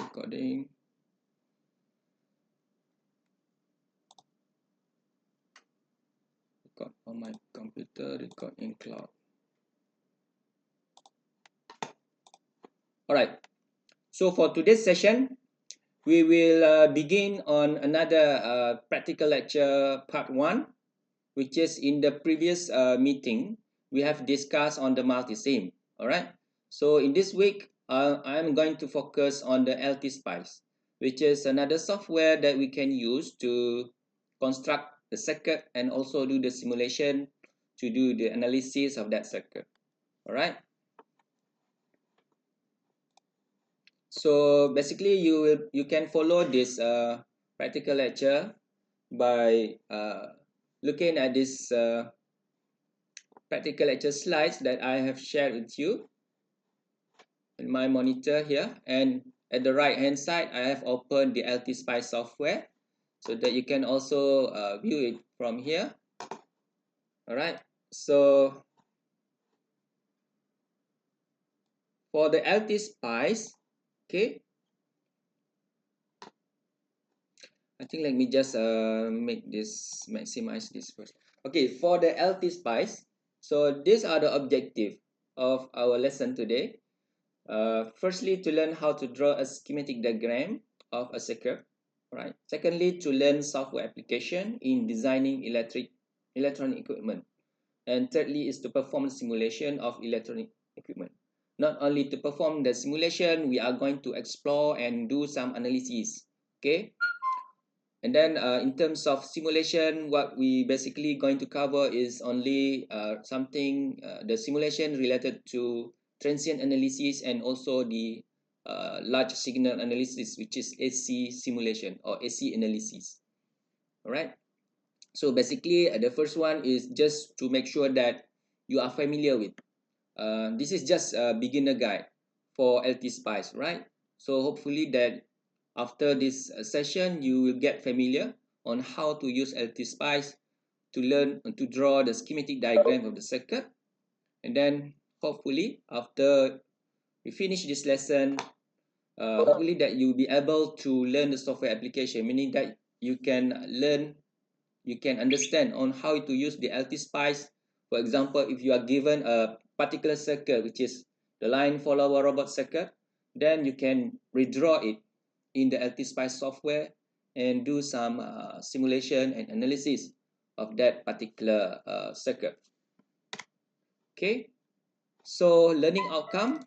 recording. Record on my computer, record in cloud. Alright, so for today's session, we will begin on another practical lecture part 1, which is in the previous meeting, we have discussed on the multisim. Alright, so in this week, I'm going to focus on the LTSpice, which is another software that we can use to construct the circuit and also do the simulation to do the analysis of that circuit. Alright, so basically you can follow this practical lecture by looking at this practical lecture slides that I have shared with you in my monitor here, and at the right hand side I have opened the LTSpice software so that you can also view it from here. Alright, so for the LTSpice, okay, I think let me just maximize this first. Okay, for the LTSpice, so these are the objectives of our lesson today. Firstly, to learn how to draw a schematic diagram of a circuit. Right. Secondly, to learn software application in designing electronic equipment. And thirdly is to perform simulation of electronic equipment. Not only to perform the simulation, we are going to explore and do some analysis. Okay. And then in terms of simulation, what we basically going to cover is only the simulation related to transient analysis and also the large signal analysis, which is AC simulation or AC analysis. All right. So basically, the first one is just to make sure that you are familiar with. This is just a beginner guide for LTSpice, right? So hopefully that after this session, you will get familiar on how to use LTSpice to learn to draw the schematic diagram of the circuit. And then hopefully after we finish this lesson, hopefully that you'll be able to learn the software application, meaning that you can understand on how to use the LTSpice. For example, if you are given a particular circuit, which is the line follower robot circuit, then you can redraw it in the LTSpice software and do some simulation and analysis of that particular circuit. Okay, so learning outcome.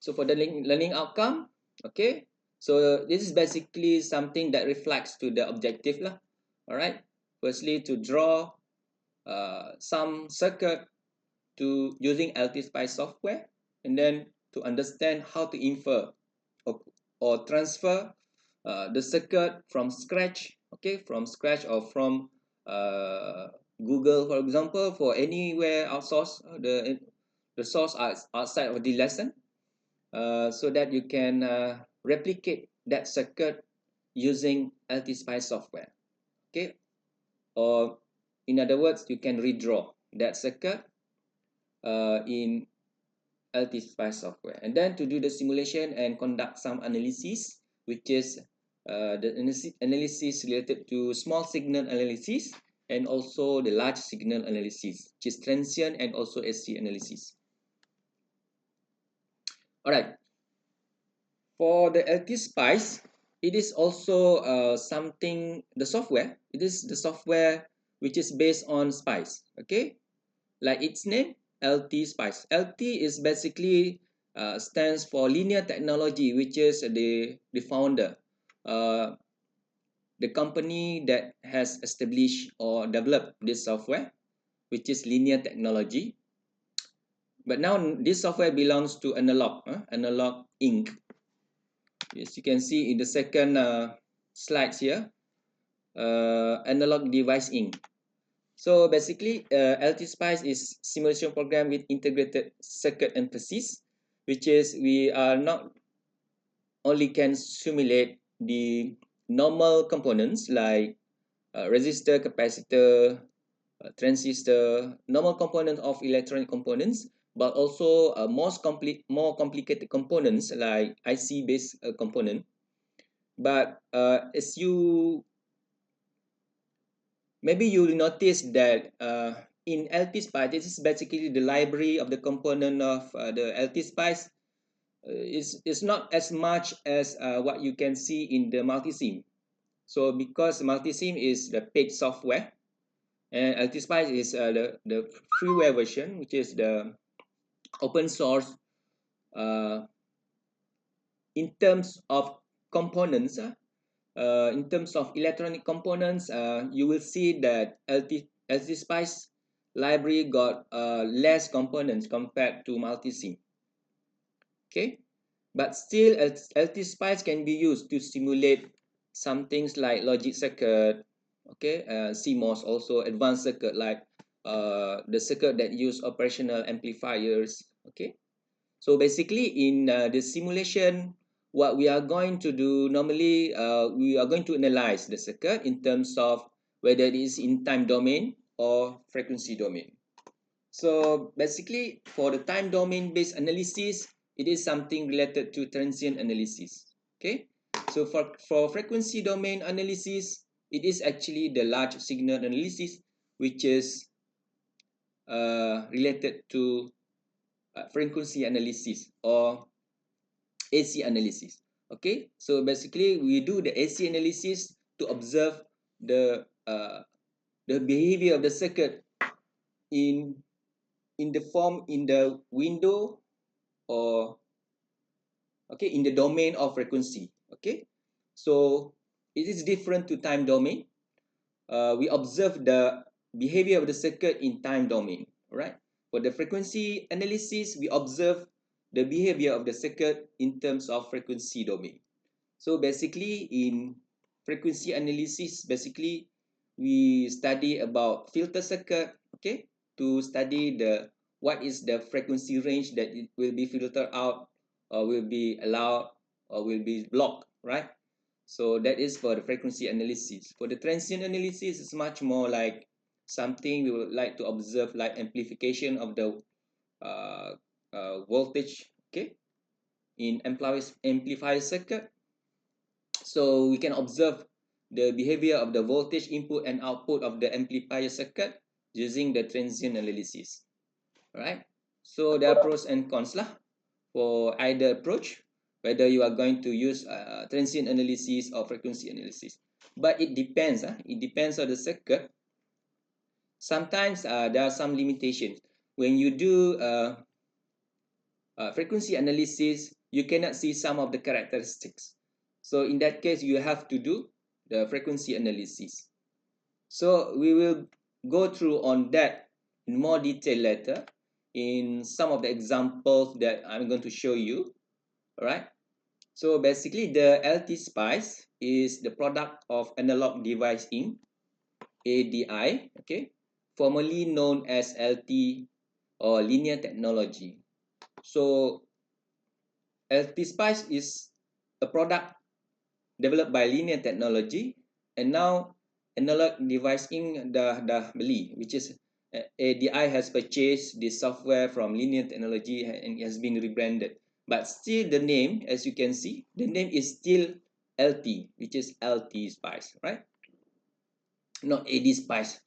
So for the learning outcome, okay, so this is basically something that reflects to the objective lah. All right, firstly to draw some circuit to using LTSpice software, and then to understand how to infer or transfer the circuit from scratch, okay, from scratch or from Google, for example, for anywhere outsource the source outside of the lesson, so that you can replicate that circuit using LTSpice software, okay, or in other words, you can redraw that circuit in LTSpice software, and then to do the simulation and conduct some analysis, which is the analysis related to small signal analysis and also the large signal analysis, which is transient and also AC analysis. All right. For the LTSpice, it is also the software. It is the software which is based on Spice. Okay, like its name, LTSpice. LT is basically stands for linear technology, which is the founder, the company that has established or developed this software, which is linear technology. But now this software belongs to Analog Inc. As you can see in the second slides here, Analog Device Inc. So basically, LTSpice is simulation program with integrated circuit emphasis, which is we are not only can simulate the normal components like resistor, capacitor, transistor, normal component of electronic components, but also more complicated components like IC based component. But as you maybe you'll notice that in LTSpice, this is basically the library of the component of the LTSpice. Is not as much as what you can see in the multisim. So because multisim is the paid software, and LTSpice is the freeware version, which is the open source. In terms of components, in terms of electronic components, you will see that LTSpice library got less components compared to multisim. Okay, but still LTSpice can be used to simulate some things like logic circuit, okay, CMOS, also advanced circuit like the circuit that use operational amplifiers. Okay, so basically in the simulation, what we are going to do normally, we are going to analyze the circuit in terms of whether it is in time domain or frequency domain. So basically for the time domain based analysis, it is something related to transient analysis. Okay, so for frequency domain analysis, it is actually the large signal analysis, which is related to frequency analysis or AC analysis. Okay, so basically we do the AC analysis to observe the behavior of the circuit in the form in the window or okay in the domain of frequency. Okay, so it is different to time domain. We observe the behavior of the circuit in time domain. Right, for the frequency analysis, we observe the behavior of the circuit in terms of frequency domain. So basically in frequency analysis, basically we study about filter circuit, okay, to study the what is the frequency range that it will be filtered out or will be allowed or will be blocked, right? So that is for the frequency analysis. For the transient analysis, it's much more like something we would like to observe, like amplification of the uh, voltage, okay, in amplifier circuit. So we can observe the behavior of the voltage input and output of the amplifier circuit using the transient analysis. All right. So there are pros and cons lah for either approach, whether you are going to use transient analysis or frequency analysis. But it depends. It depends on the circuit. Sometimes there are some limitations. When you do frequency analysis, you cannot see some of the characteristics. So in that case, you have to do the frequency analysis. So we will go through on that in more detail later in some of the examples that I'm going to show you. All right. So basically, the LTSpice is the product of Analog Device Inc. ADI, okay, formerly known as LT or Linear Technology. So LTSpice is a product developed by Linear Technology, and now Analog Device Inc. dah beli, which is ADI has purchased the software from Linear Technology and it has been rebranded. But still the name, as you can see, the name is still LT, which is LTSpice, right? Not ADSpice,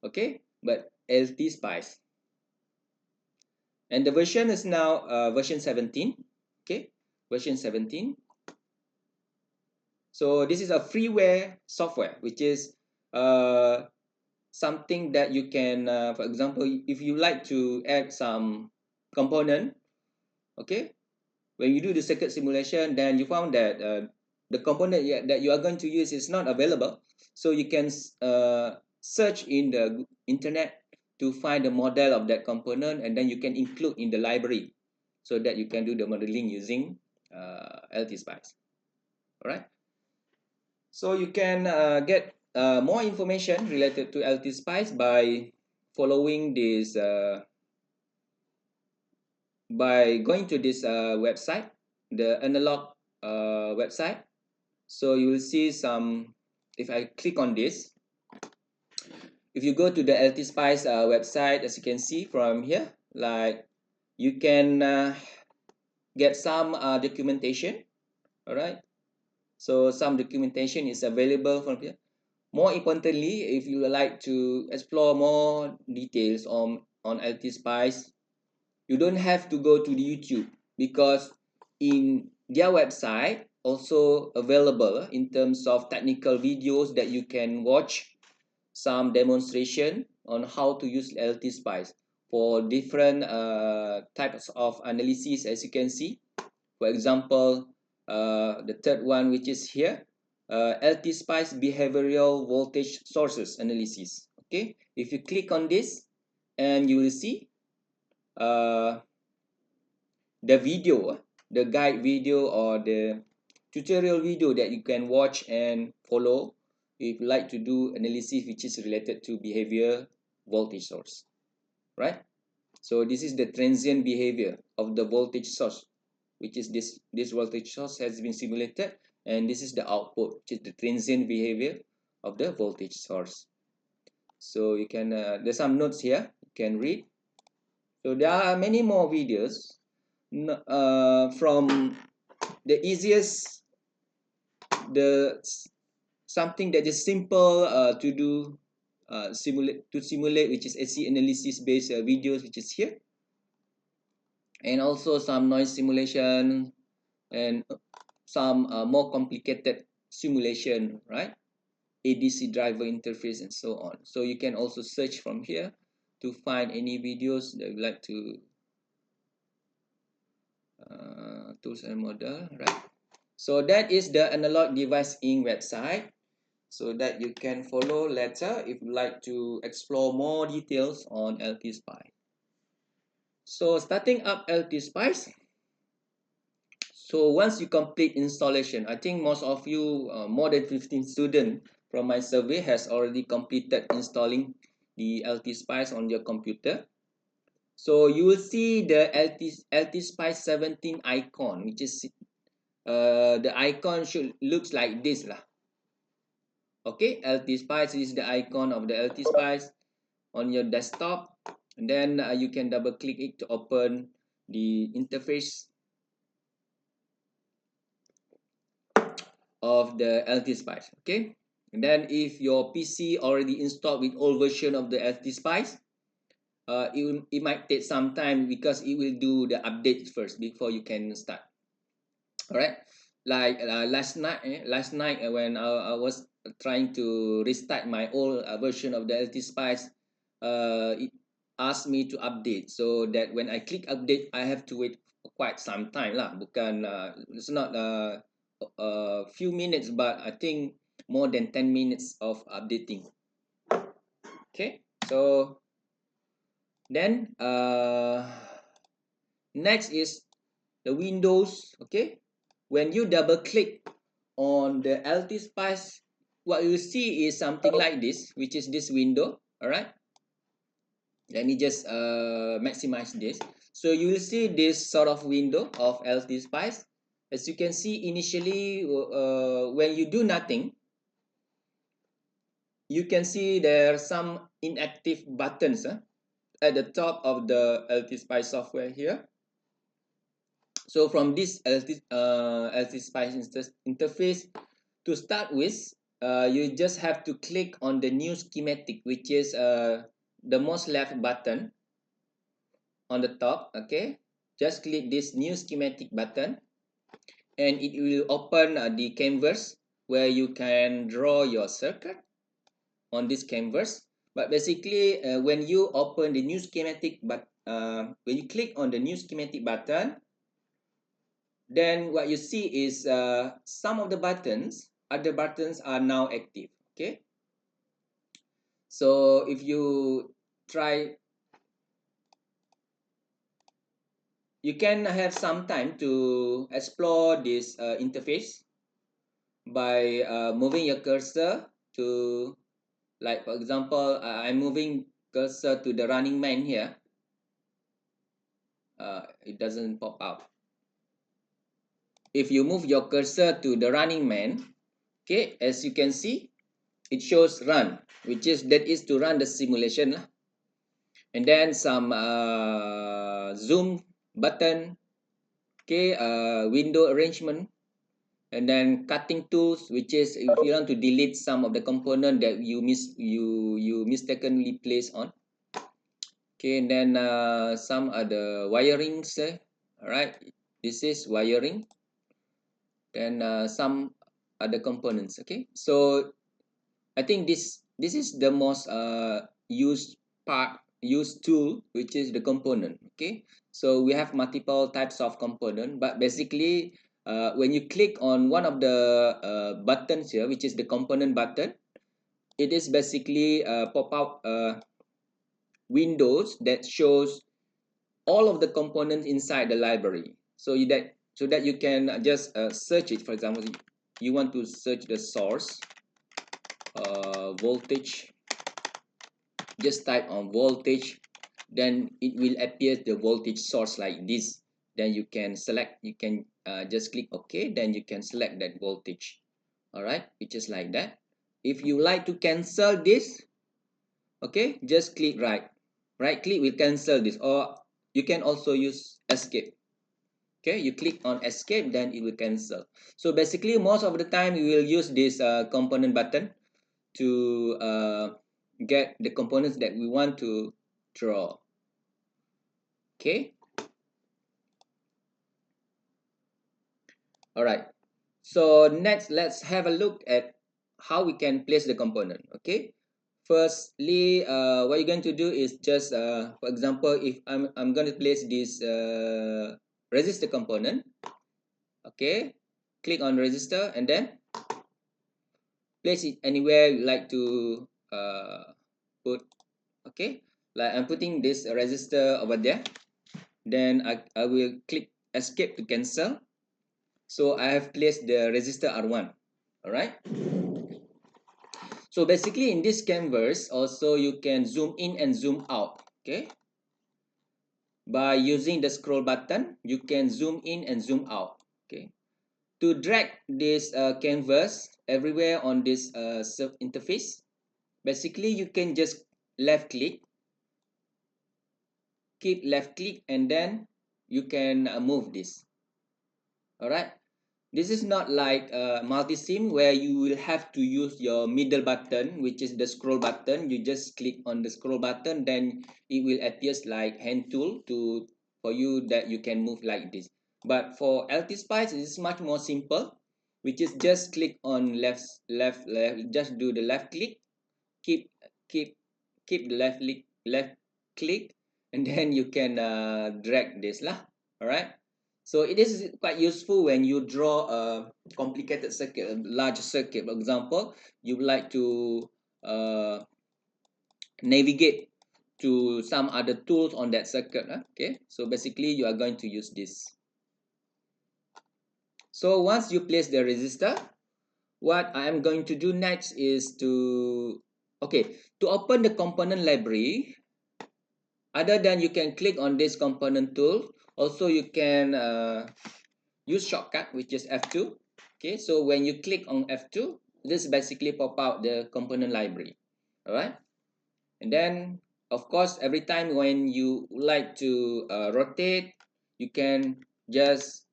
okay, but LTSpice. And the version is now version 17, okay, version 17. So this is a freeware software, which is something that you can, for example, if you like to add some component, okay, when you do the circuit simulation, then you found that the component that you are going to use is not available. So you can search in the internet to find the model of that component, and then you can include in the library so that you can do the modeling using LTSpice. All right. So you can get more information related to LTSpice by following this, by going to this website, the analog website. So you will see some, if I click on this, if you go to the LTSpice website, as you can see from here, like you can get some documentation. All right, so some documentation is available from here. More importantly, if you would like to explore more details on LTSpice, you don't have to go to the YouTube, because in their website also available in terms of technical videos that you can watch, some demonstration on how to use LTSpice for different types of analysis. As you can see, for example, the third one, which is here, LTSpice behavioral voltage sources analysis. Okay, if you click on this, and you will see the video, the guide video or the tutorial video that you can watch and follow if you like to do analysis which is related to behavior voltage source, right? So this is the transient behavior of the voltage source, which is this voltage source has been simulated, and this is the output, which is the transient behavior of the voltage source. So you can there's some notes here you can read. So there are many more videos from the easiest, the something that is simple to do, simulate, which is AC analysis based videos, which is here, and also some noise simulation, and some more complicated simulation, right? ADC driver interface and so on. So you can also search from here to find any videos that you like to tools and model, right? So that is the Analog Device Inc. website, so that you can follow later if you like to explore more details on LTSpice. So starting up LTSpice, so once you complete installation, I think most of you, more than 15 students from my survey has already completed installing the LTSpice on your computer. So you will see the LTSpice 17 icon, which is the icon should looks like this lah. Okay, LTSpice is the icon of the LTSpice on your desktop, and then you can double click it to open the interface of the LTSpice. Okay, and then if your PC already installed with old version of the LTSpice, it might take some time because it will do the update first before you can start. All right, like last night when I was trying to restart my old version of the LTSpice, it asked me to update, so that when I click update, I have to wait for quite some time lah. Bukan it's not a few minutes, but I think more than 10 minutes of updating. Okay, so then next is the Windows. Okay, when you double click on the LTSpice, what you see is something like this, which is this window. All right, let me just maximize this. So you will see this sort of window of LTSpice. As you can see, initially when you do nothing, you can see there are some inactive buttons at the top of the LTSpice software here. So from this LTSpice interface, to start with, you just have to click on the new schematic, which is the most left button on the top. Okay, just click this new schematic button, and it will open the canvas where you can draw your circuit on this canvas. But basically, when you open the new schematic, when you click on the new schematic button, then what you see is some of the buttons, other buttons are now active. Okay, so if you try, you can have some time to explore this interface by moving your cursor to, like for example, I'm moving cursor to the running man here. It doesn't pop up. If you move your cursor to the running man, okay, as you can see, it shows run, which is that is to run the simulation, and then some zoom button, okay, window arrangement, and then cutting tools, which is if you want to delete some of the component that you mistakenly place on. Okay, and then some other wirings. All right, this is wiring. Then some other components. Okay, so I think this is the most used tool, which is the component. Okay, so we have multiple types of component, but basically when you click on one of the buttons here, which is the component button, it is basically pop out windows that shows all of the components inside the library, so that you can just search it. For example, you want to search the source voltage, just type on voltage, then it will appear the voltage source like this. Then you can select, you can just click OK, then you can select that voltage. All right, it's just like that. If you like to cancel this, okay, just click right click will cancel this, or you can also use escape. Okay, you click on escape, then it will cancel. So basically most of the time we will use this component button to get the components that we want to draw. Okay, all right, so next let's have a look at how we can place the component. Okay, firstly what you're going to do is just for example, if I'm going to place this resistor component. Okay, click on resistor and then place it anywhere you like to put. Okay, like I'm putting this resistor over there, then I will click escape to cancel. So I have placed the resistor R1. All right, so basically in this canvas also you can zoom in and zoom out. Okay, by using the scroll button you can zoom in and zoom out. Okay, to drag this canvas everywhere on this interface, basically you can just left click, keep left click, and then you can move this. All right, this is not like multi-sim where you will have to use your middle button, which is the scroll button. You just click on the scroll button, then it will appears like hand tool to for you that you can move like this. But for LTSpice, it is much more simple, which is just click on left, just do the left click, keep keep keep the left click, and then you can drag this lah. All right, so it is quite useful when you draw a complicated circuit, a large circuit. For example, you would like to navigate to some other tools on that circuit. Okay, so basically you are going to use this. So once you place the resistor, what I am going to do next is to open the component library. Other than you can click on this component tool, also you can use shortcut, which is F2. Okay, so when you click on F2, this basically pop out the component library. All right, and then of course every time when you like to rotate, you can just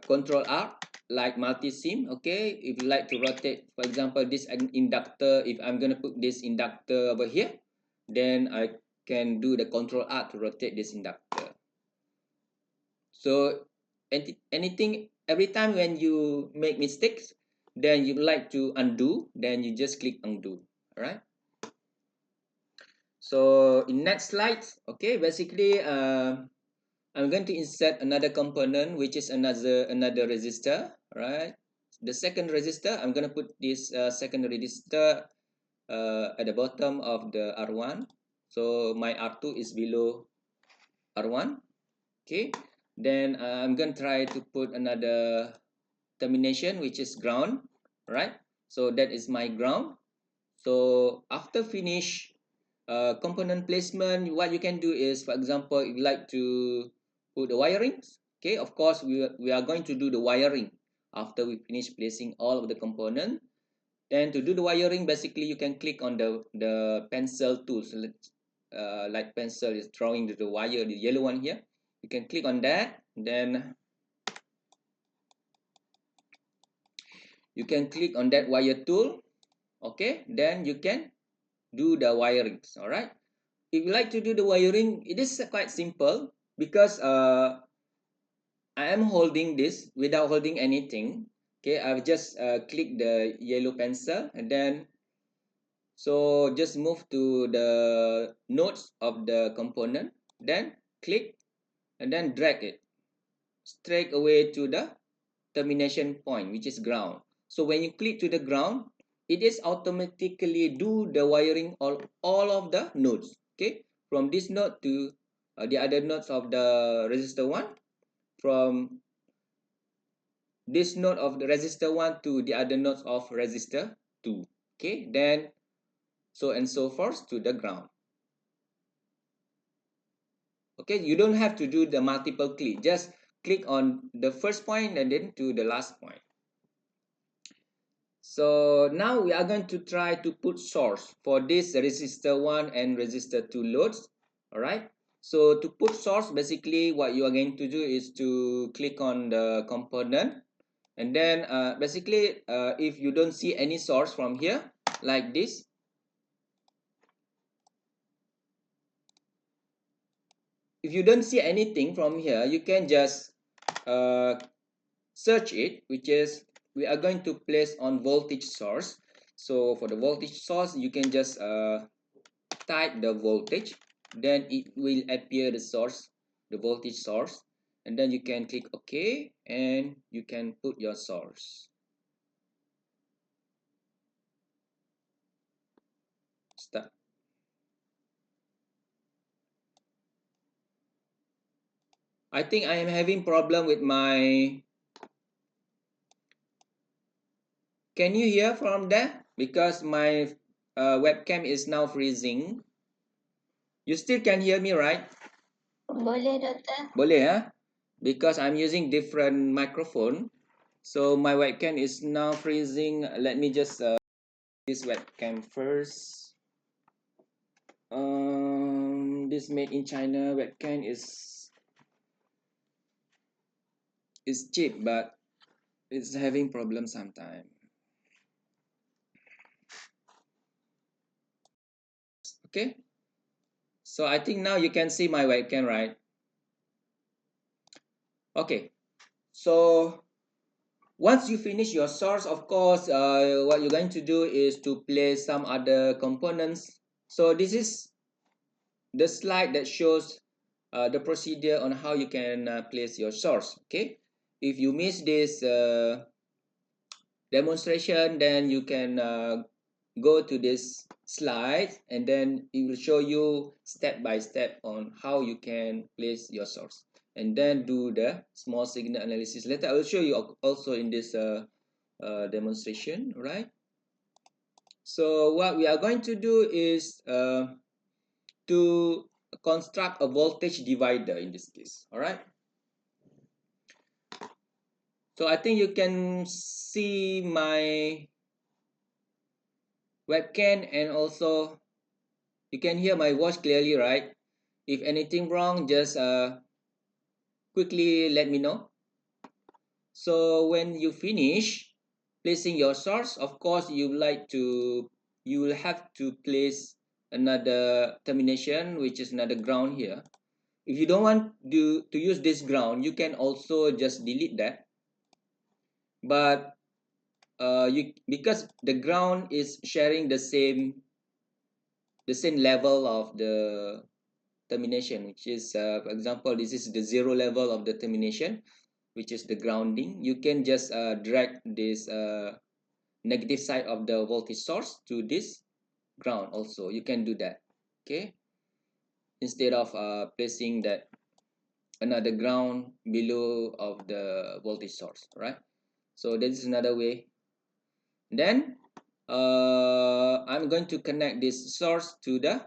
control R like multi-sim. Okay, if you like to rotate, for example, this inductor, if I'm going to put this inductor over here, then I can do the control R to rotate this inductor. So anything, every time when you make mistakes, then you like to undo, then you just click undo. All right, so in next slides, okay, basically I'm going to insert another component, which is another resistor. Right, the second resistor, I'm going to put this second resistor at the bottom of the R1. So my R2 is below R1. Okay, then I'm going to try to put another termination, which is ground. Right, so that is my ground. So after finish component placement, what you can do is, for example, if you like to put the wirings. Okay, of course we are going to do the wiring after we finish placing all of the component. Then to do the wiring, basically you can click on the pencil tools, like pencil is drawing the wire, the yellow one here. You can click on that, then you can click on that wire tool. Okay, then you can do the wiring. All right, if you like to do the wiring, it is quite simple because I am holding this without holding anything. Okay, I've just click the yellow pencil, and then so just move to the nodes of the component, then click and then drag it straight away to the termination point, which is ground. So when you click to the ground, it is automatically do the wiring all of the nodes. Okay, from this node to the other nodes of the resistor 1, from this node of the resistor 1 to the other nodes of resistor 2. Okay, then so and so forth to the ground. Okay, you don't have to do the multiple click, just click on the first point and then to the last point. So now we are going to try to put source for this resistor 1 and resistor 2 loads. All right, so to put source, basically what you are going to do is to click on the component, and then basically if you don't see any source from here like this, if you don't see anything from here, you can just search it, which is we are going to place on voltage source. So for the voltage source, you can just type the voltage, then it will appear the source, the voltage source, and then you can click OK, and you can put your source. Start. I think I am having problem with my. Can you hear from there? Because my webcam is now freezing. You still can hear me, right? Boleh, Doktor. Boleh, huh? Because I'm using different microphone. So my webcam is now freezing. Let me just this webcam first. This made in China webcam is cheap, but it's having problems sometimes. Okay, so I think now you can see my webcam, right? Okay, so once you finish your source, of course, what you're going to do is to place some other components. So this is the slide that shows the procedure on how you can place your source. Okay, if you miss this demonstration, then you can go to this slide, and then it will show you step by step on how you can place your source, and then do the small signal analysis. Later I will show you also in this demonstration, right? So what we are going to do is to construct a voltage divider in this case. All right, so I think you can see my webcam, and also you can hear my voice clearly, right? If anything wrong, just quickly let me know. So when you finish placing your source, of course you will have to place another termination, which is another ground here. If you don't want to use this ground, you can also just delete that. But because the ground is sharing the same level of the termination, which is for example, this is the 0 level of the termination, which is the grounding. You can just drag this negative side of the voltage source to this ground also. You can do that. Okay, instead of placing that another ground below of the voltage source, right? So this is another way. Then I'm going to connect this source to the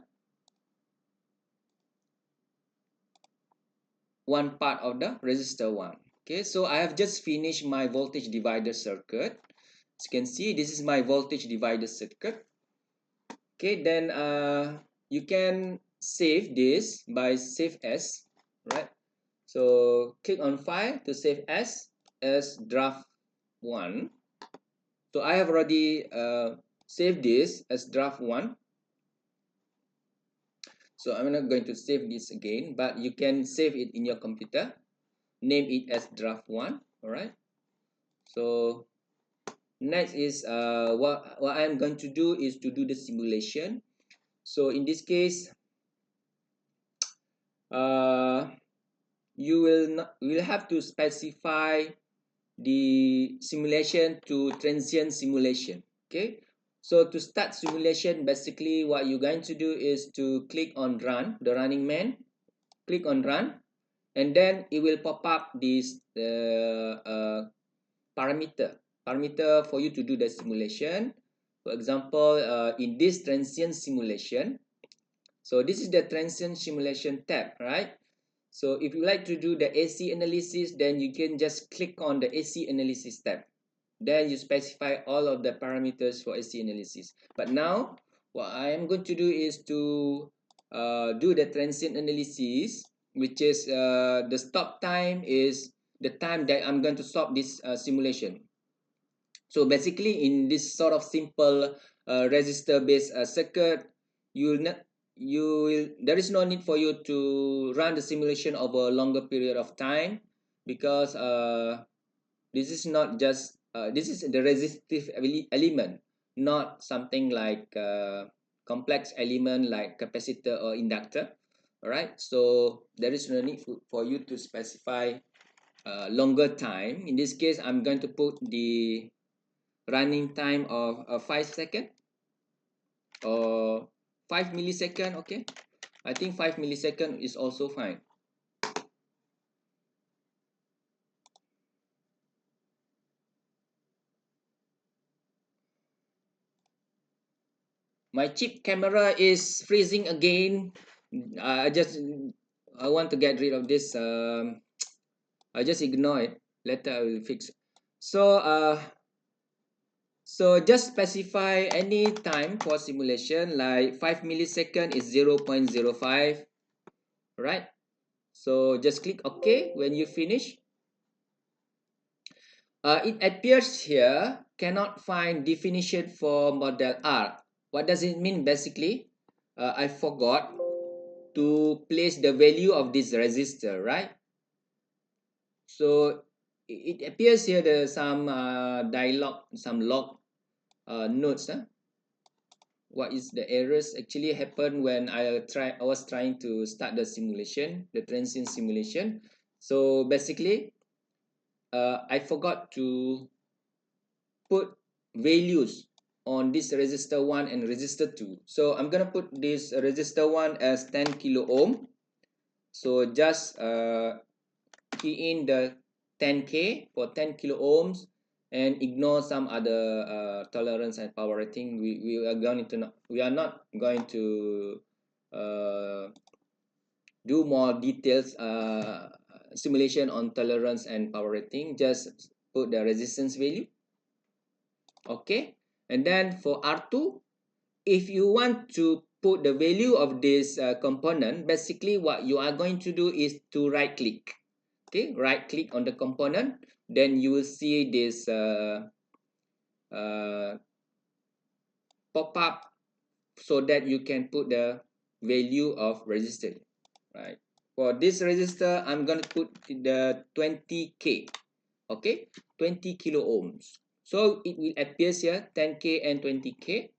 one part of the resistor 1. Okay, so I have just finished my voltage divider circuit. As you can see, this is my voltage divider circuit. Okay, then you can save this by save as, right? So click on file to save as draft 1. So I have already saved this as draft 1. So I'm not going to save this again, but you can save it in your computer. Name it as draft 1. All right. So next is what I'm going to do is to do the simulation. So in this case, you will have to specify the simulation to transient simulation. Okay. So to start simulation, basically what you're going to do is to click on run, the running man. Click on run, and then it will pop up this parameter for you to do the simulation. For example, in this transient simulation, so this is the transient simulation tab, right? So if you like to do the AC analysis, then you can just click on the AC analysis tab. Then you specify all of the parameters for AC analysis. But now, what I am going to do is to do the transient analysis, which is the stop time is the time that I'm going to stop this simulation. So basically, in this sort of simple resistor-based circuit, there is no need for you to run the simulation over a longer period of time, because this is not just this is the resistive element, not something like complex element like capacitor or inductor. All right, so there is no need for you to specify longer time. In this case, I'm going to put the running time of 5 seconds or 5 millisecond. Okay, I think 5 millisecond is also fine. My cheap camera is freezing again. I want to get rid of this. I just ignore it. Later I will fix it. So just specify any time for simulation, like 5 millisecond is 0.05. Right, so just click OK when you finish. It appears here cannot find definition for model R. What does it mean? Basically, I forgot to place the value of this resistor, right? So it appears here there's some dialog, some log notes. What is the errors actually happened when I was trying to start the simulation, the transient simulation. So basically, I forgot to put values on this resistor 1 and resistor 2. So I'm gonna put this resistor 1 as 10 kilo ohm. So just key in the 10k for 10 kilo ohms and ignore some other tolerance and power rating. We are not going to do more details simulation on tolerance and power rating. Just put the resistance value. Okay, and then for R2, if you want to put the value of this component, basically what you are going to do is to right click. Okay, right click on the component, then you will see this pop up so that you can put the value of resistor. Right, for this resistor I'm going to put the 20k. Okay, 20 kilo ohms. So it will appear here 10k and 20k.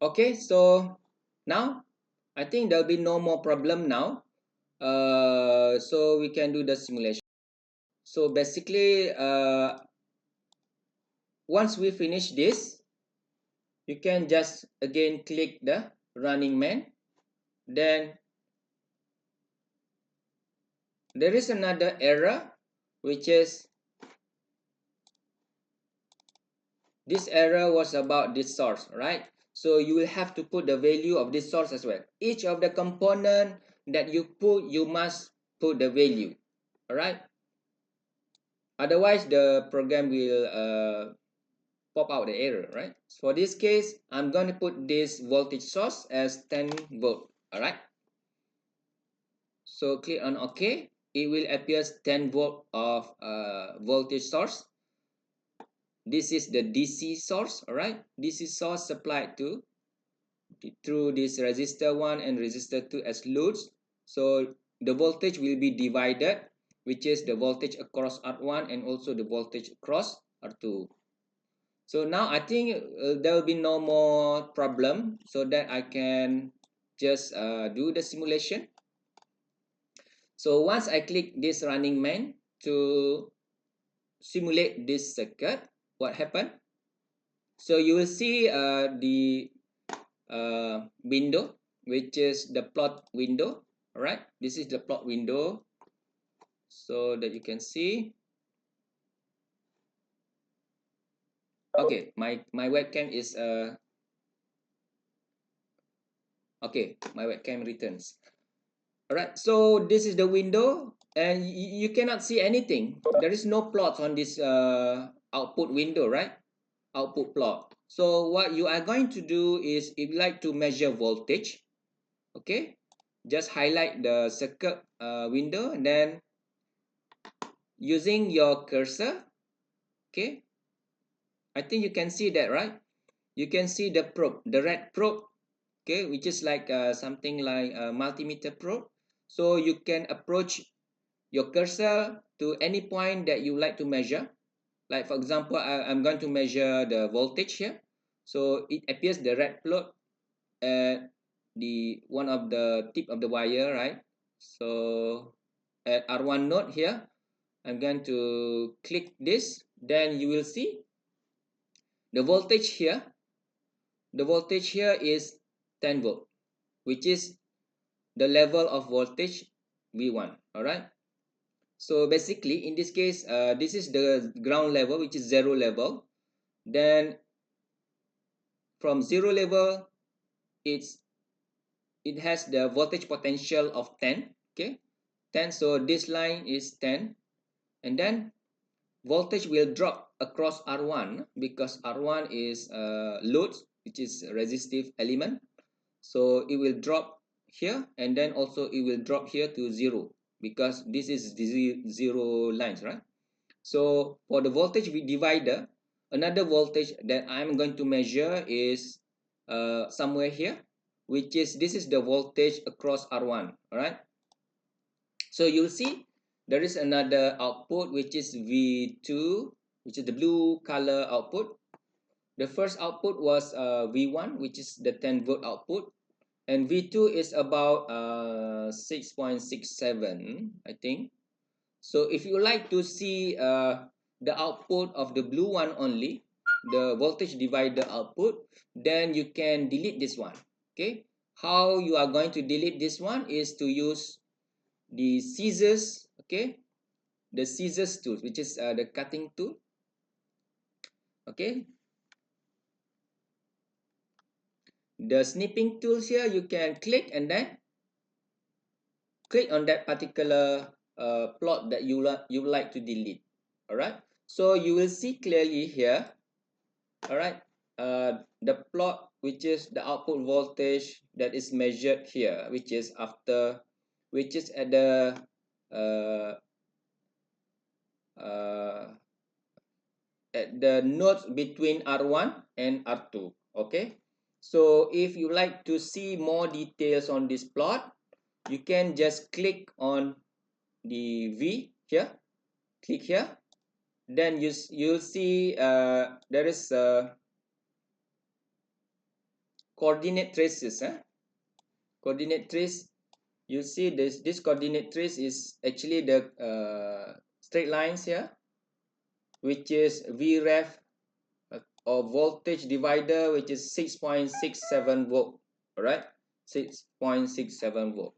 Okay, so now I think there'll be no more problem now. So we can do the simulation. So basically, once we finish this, you can just again click the running man. Then there is another error, which is this error was about this source, right? So you will have to put the value of this source as well. Each of the component that you put, you must put the value. All right. Otherwise, the program will pop out the error, right? For this case, I'm going to put this voltage source as 10 volt. All right. So click on OK. It will appear 10 volt of voltage source. This is the DC source. All right. DC source supplied to through this resistor 1 and resistor 2 as loads. So the voltage will be divided, which is the voltage across R1 and also the voltage across R2. So now I think there will be no more problem, so that I can just do the simulation. So once I click this running man to simulate this circuit, what happened? So you will see the window, which is the plot window. All right, this is the plot window, so that you can see. Okay, my webcam is okay, my webcam returns. All right, so this is the window, and you cannot see anything. There is no plot on this output window, right? Output plot. So what you are going to do is, if you like to measure voltage, okay, just highlight the circuit window, and then using your cursor, okay, I think you can see that, right? You can see the probe, the red probe, okay, which is like something like a multimeter probe. So you can approach your cursor to any point that you like to measure. Like for example, I'm going to measure the voltage here. So it appears the red plot at the one of the tip of the wire, right? So at R1 node here, I'm going to click this. Then you will see the voltage here. The voltage here is 10 volt, which is the level of voltage V1. All right. So basically, in this case, this is the ground level, which is 0 level. Then from 0 level, it has the voltage potential of 10. Okay, 10. So this line is 10, and then voltage will drop across R1 because R1 is load, which is a resistive element. So it will drop here, and then also it will drop here to 0 because this is the 0 lines, right? So for the voltage divider, another voltage that I'm going to measure is somewhere here, which is, this is the voltage across R1. All right. So you'll see there is another output, which is V2, which is the blue color output. The first output was V1, which is the 10 volt output, and V2 is about 6.67, I think. So if you like to see the output of the blue one only, the voltage divider output, then you can delete this one. Okay, how you are going to delete this one is to use the scissors. Okay, the scissors tool, which is the cutting tool. Okay, the snipping tools here, you can click and then click on that particular plot that you like to delete. All right, so you will see clearly here. All right, the plot, which is the output voltage that is measured here, which is after, which is at the uh, uh, nodes between R1 and R2. Okay, so if you like to see more details on this plot, you can just click on the V here, click here, then you'll see there is coordinate traces. Coordinate trace, you see this coordinate trace is actually the straight lines here, which is Vref or voltage divider, which is 6.67 volt. All right, 6.67 volt.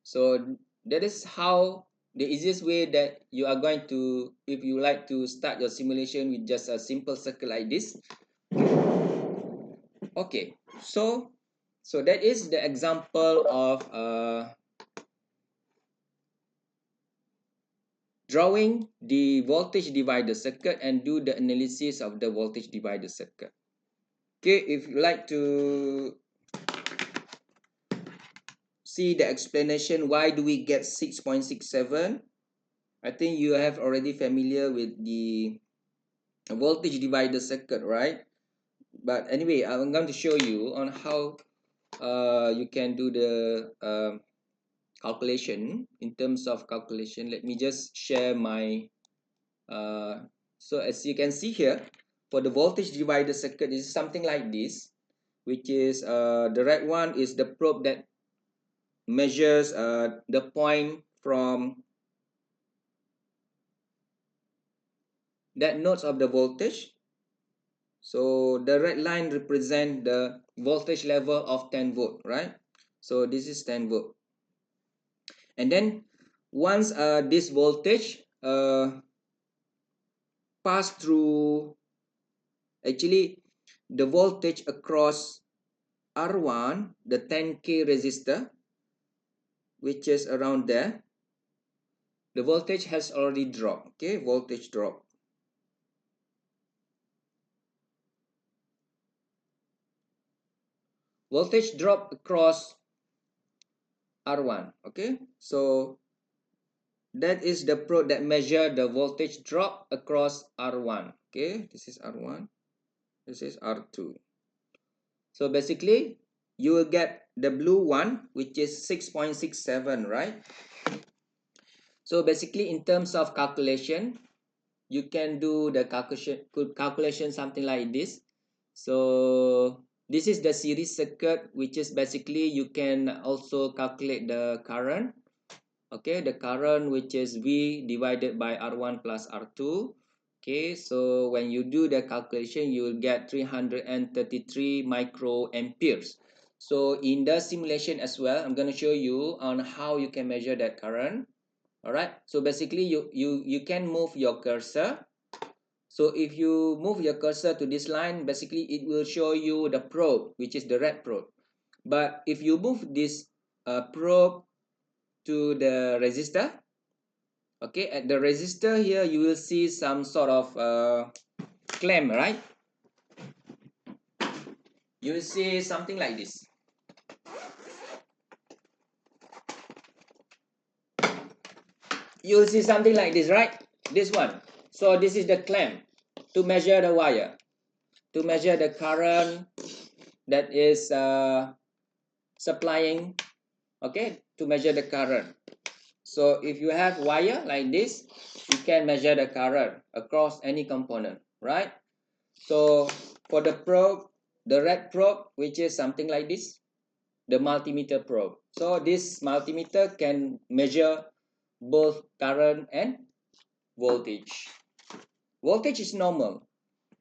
So that is how the easiest way that you are going to, if you like to start your simulation with just a simple circle like this. Okay, so that is the example of drawing the voltage divider circuit and do the analysis of the voltage divider circuit. Okay, if you like to see the explanation why do we get 6.67, I think you have already familiar with the voltage divider circuit, right? But anyway, I'm going to show you on how you can do the calculation. In terms of calculation, let me just share my so as you can see here, for the voltage divider circuit is something like this, which is the right one is the probe that measures the point from that nodes of the voltage. So the red line represent the voltage level of 10 volt, right? So this is 10 volt. And then once this voltage pass through, actually the voltage across R1, the 10K resistor, which is around there, the voltage has already dropped. Okay, voltage drop. Voltage drop across R1. Okay, so that is the probe that measure the voltage drop across R1. Okay, this is R1, this is R2. So basically you will get the blue one, which is 6.67, right? So basically in terms of calculation, you can do the calculation something like this. So this is the series circuit, which is basically you can also calculate the current. Okay, the current, which is V divided by R1 plus R2. Okay, so when you do the calculation, you will get 333 microamperes. So in the simulation as well, I'm going to show you on how you can measure that current. All right, so basically you can move your cursor. So if you move your cursor to this line, basically it will show you the probe, which is the red probe. But if you move this probe to the resistor, okay, at the resistor here you will see some sort of clamp, right? You will see something like this. You will see something like this, right? This one. So this is the clamp to measure the wire, to measure the current that is supplying, okay, to measure the current. So if you have wire like this, you can measure the current across any component, right? So for the probe, the red probe, which is something like this, the multimeter probe. So this multimeter can measure both current and voltage. Voltage is normal,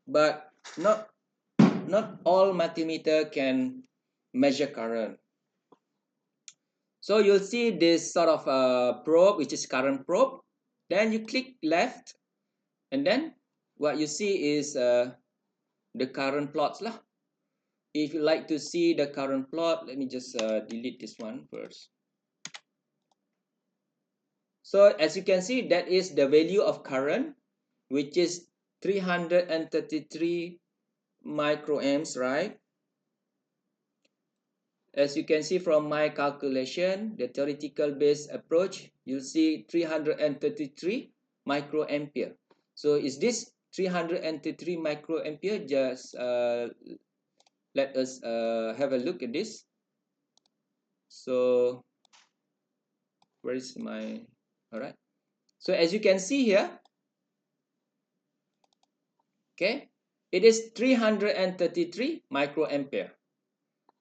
but not all multimeter can measure current. So you'll see this sort of probe, which is current probe. Then you click left, and then what you see is the current plots lah. If you like to see the current plot, let me just delete this one first. So as you can see, that is the value of current, which is 333 microamps, right? As you can see from my calculation, the theoretical based approach, you'll see 333 microampere. So is this 333 microampere? Just let us have a look at this. So where is my, all right. So as you can see here, okay, it is 333 microampere.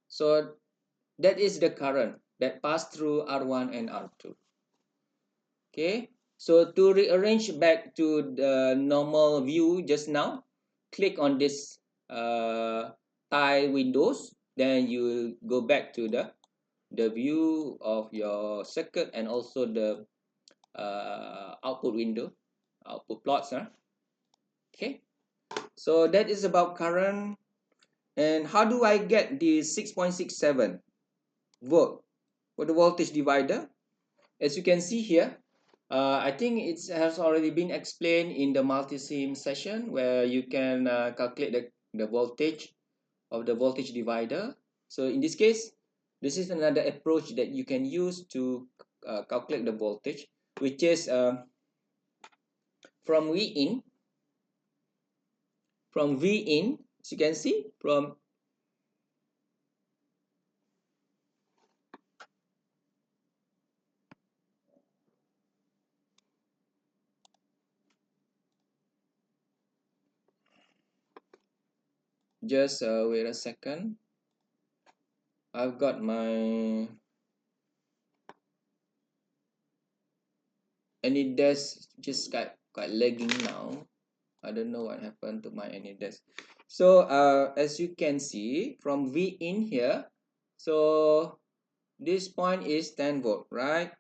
So that is the current that passed through R1 and R2. Okay, so to rearrange back to the normal view just now, click on this tile windows, then you will go back to the view of your circuit and also the output window, output plots. Okay, so that is about current. And how do I get the 6.67 volt for the voltage divider? As you can see here, I think it has already been explained in the multi-sim session where you can calculate the voltage of the voltage divider. So in this case, this is another approach that you can use to calculate the voltage, which is from V in, as you can see, from just wait a second. I've got my AnyDesk just quite lagging now. I don't know what happened to my AnyDesk. So as you can see from V in here, so this point is 10 volt, right?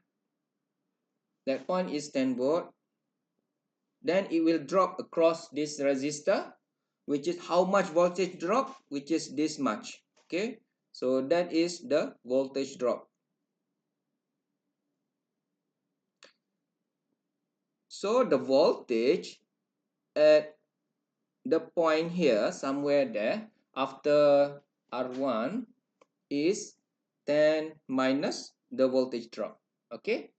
That point is 10 volt. Then it will drop across this resistor, which is how much voltage drop, which is this much. Okay, so that is the voltage drop. So the voltage at the point here somewhere there after R1 is 10 minus the voltage drop. Okay,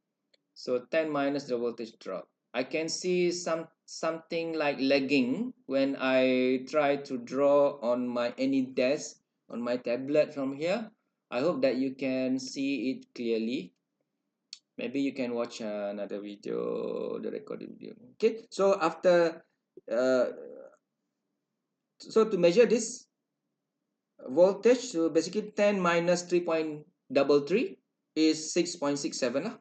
so 10 minus the voltage drop. I can see something like lagging when I try to draw on my AnyDesk on my tablet from here. I hope that you can see it clearly. Maybe you can watch another video, the recorded video. Okay, so after uh, so to measure this voltage, so basically 10 minus 3.33 is 6.67 lah.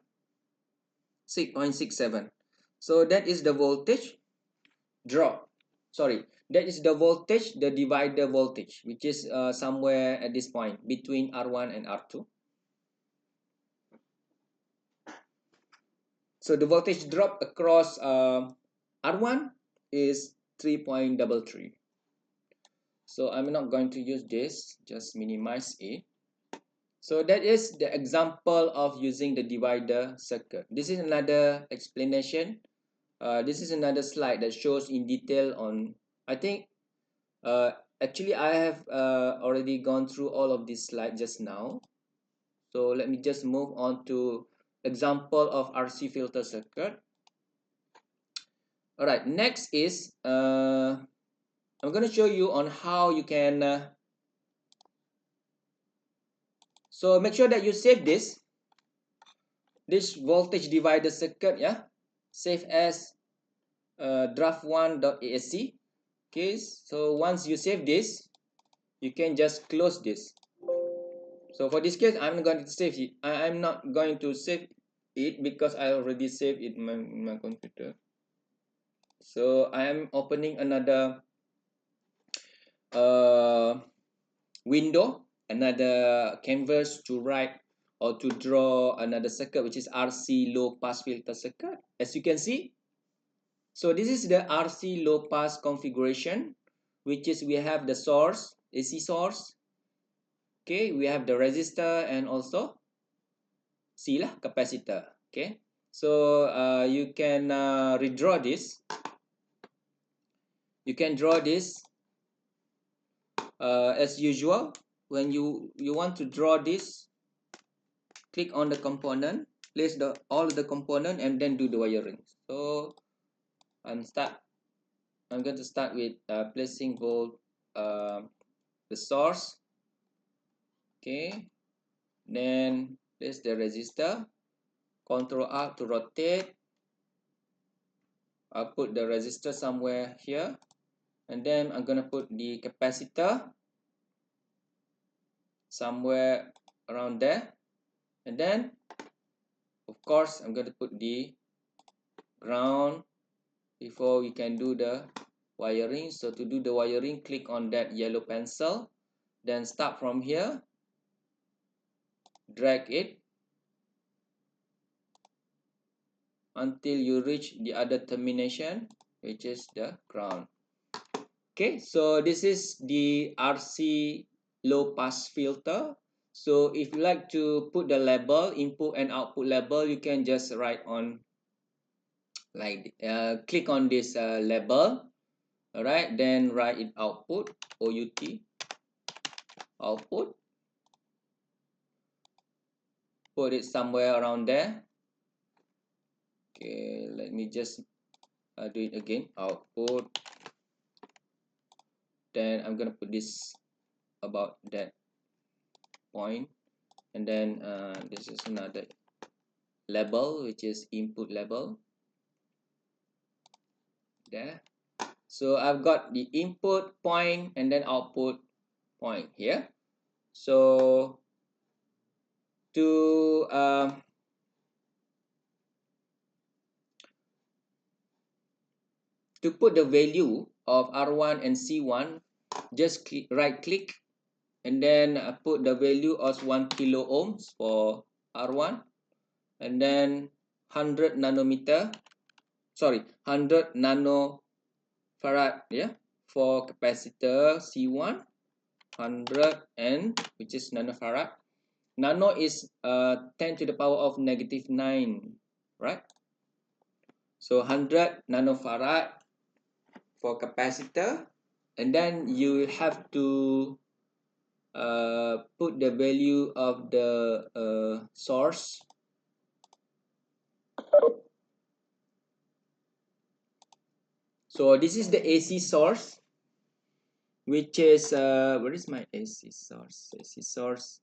6.67. So that is the voltage drop. Sorry, that is the voltage, the divider voltage, which is somewhere at this point between R1 and R2. So the voltage drop across R1 is 3.33. So I'm not going to use this, just minimize it. So that is the example of using the divider circuit. This is another explanation. This is another slide that shows in detail on, I think, actually I have already gone through all of these slides just now. So let me just move on to example of RC filter circuit. All right, next is I'm going to show you on how you can so make sure that you save this voltage divider circuit, yeah, save as draft1.asc. Okay, so once you save this, you can just close this. So for this case, I'm going to save it. I'm not going to save it because I already saved it in my computer. So I am opening another window, another canvas to write or to draw another circuit, which is RC low pass filter circuit. As you can see, so this is the RC low pass configuration, which is we have the source, AC source. Okay, we have the resistor and also C lah, capacitor. Okay, so you can redraw this. You can draw this as usual. When you want to draw this, click on the component, place all the component, and then do the wiring. So I'm going to start with placing the source. Okay, then place the resistor. Control R to rotate. I'll put the resistor somewhere here, and then I'm gonna put the capacitor somewhere around there, and then of course I'm going to put the ground before we can do the wiring. So to do the wiring, click on that yellow pencil, then start from here, drag it until you reach the other termination, which is the ground. Okay, so this is the RC low pass filter. So if you like to put the label, input and output label, you can just write on like click on this label, all right, then write it output, output, put it somewhere around there. Okay, let me just do it again, output, then I'm gonna put this about that point, and then this is another label, which is input label there. So I've got the input point and then output point here. So to put the value of R1 and C1, just right click and then put the value as 1 kilo ohms for R1, and then 100 nanometer, sorry, 100 nanofarad, yeah, for capacitor C1, 100, and which is nanofarad. Nano is 10 to the power of -9, right? So 100 nanofarad for capacitor, and then you have to put the value of the source. So this is the AC source, which is where is my AC source? AC source.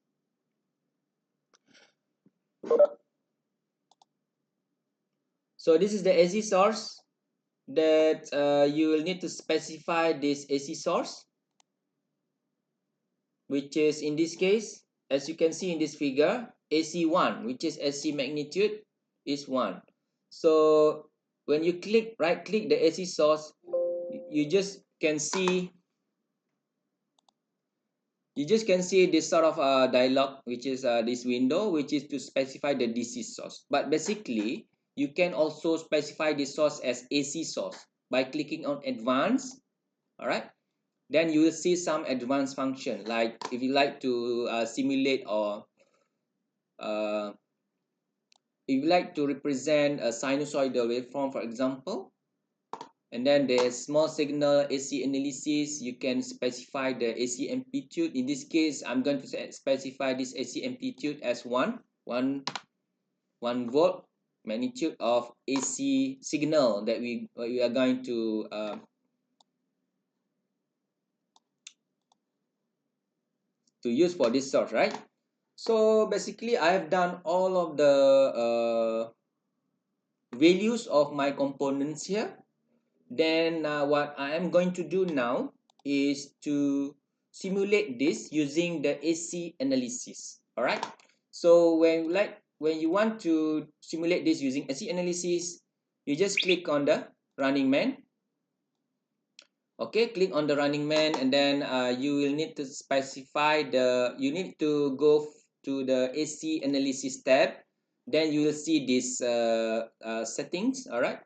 So this is the AC source that you will need to specify this AC source, which is in this case, as you can see in this figure, AC1, which is AC magnitude is 1. So when you right click the AC source, you just can see this sort of dialog, which is this window, which is to specify the DC source. But basically you can also specify the source as AC source by clicking on advanced. All right, then you will see some advanced function, like if you like to simulate or if you like to represent a sinusoidal waveform, for example, and then the small signal AC analysis, you can specify the AC amplitude. In this case, I'm going to specify this AC amplitude as 1 volt magnitude of AC signal that we are going to use for this source, right? So basically, I have done all of the values of my components here. Then what I am going to do now is to simulate this using the AC analysis. All right. So when you want to simulate this using AC analysis, you just click on the running man. Okay, click on the running man, and then you will need to specify you need to go to the AC analysis tab. Then you will see these settings. All right.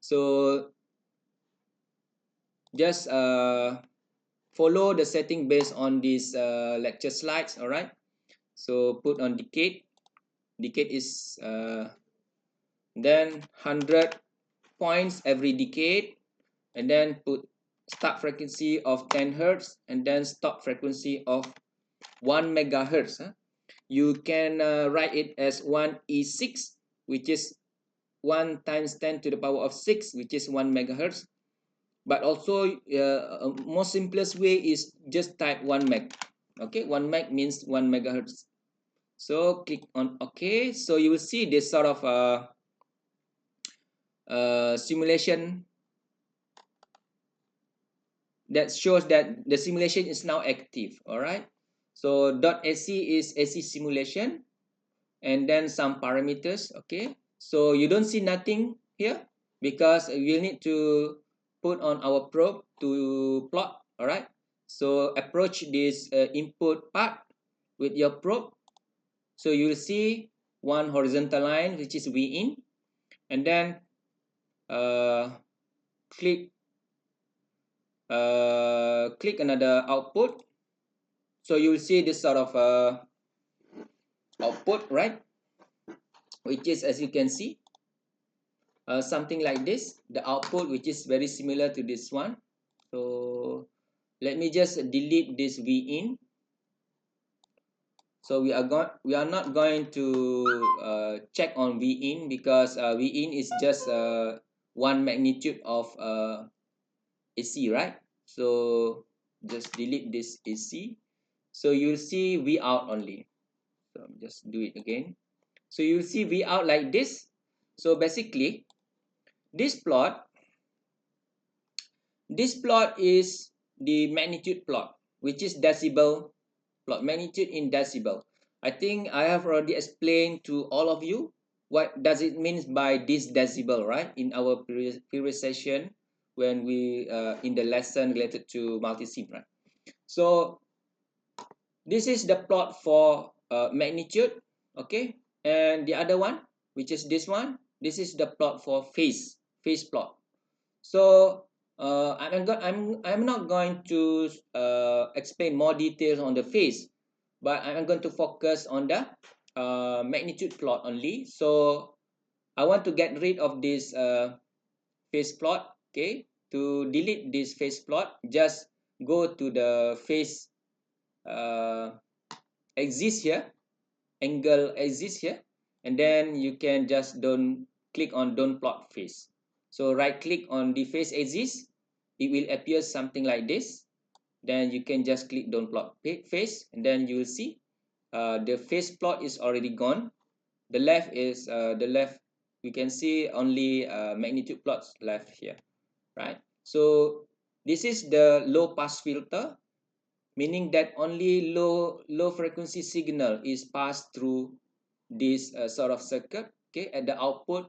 So just follow the setting based on these lecture slides. All right, so put on decade is then 100 points every decade, and then put start frequency of 10 hertz and then stop frequency of 1 megahertz. You can write it as 1e6, which is 1 times 10 to the power of 6, which is 1 megahertz. But also most simplest way is just type 1 meg. Okay, 1 meg means 1 megahertz. So click on OK. So you will see this sort of simulation that shows that the simulation is now active. All right, so .ac is AC simulation, and then some parameters. Okay, so you don't see nothing here because we'll need to put on our probe to plot. All right, so approach this input part with your probe. So you will see one horizontal line, which is V in, and then click another output. So you will see this sort of output, right, which is, as you can see, something like this, the output, which is very similar to this one. So let me just delete this V in. So we are not going to check on V in, because V in is just one magnitude of AC, right? So just delete this AC. So you'll see V out only. So just do it again. So you'll see V out like this. So basically, this plot is the magnitude plot, which is decibel plot, magnitude in decibel. I think I have already explained to all of you what does it means by this decibel, right? In our previous session, when we in the lesson related to multisim, right? So this is the plot for magnitude, okay? And the other one, which is this one, this is the plot for phase plot. So I'm not going to explain more details on the phase, but I'm going to focus on the magnitude plot only. So I want to get rid of this phase plot. Okay, to delete this phase plot, just go to the phase uh, axis here, angle axis here, and then you can just don't click on don't plot phase. So right click on the phase axis, it will appear something like this. Then you can just click don't plot phase, and then you will see the phase plot is already gone. The left is the left, we can see only magnitude plots left here, right? So this is the low pass filter, meaning that only low frequency signal is passed through this sort of circuit. Okay, at the output,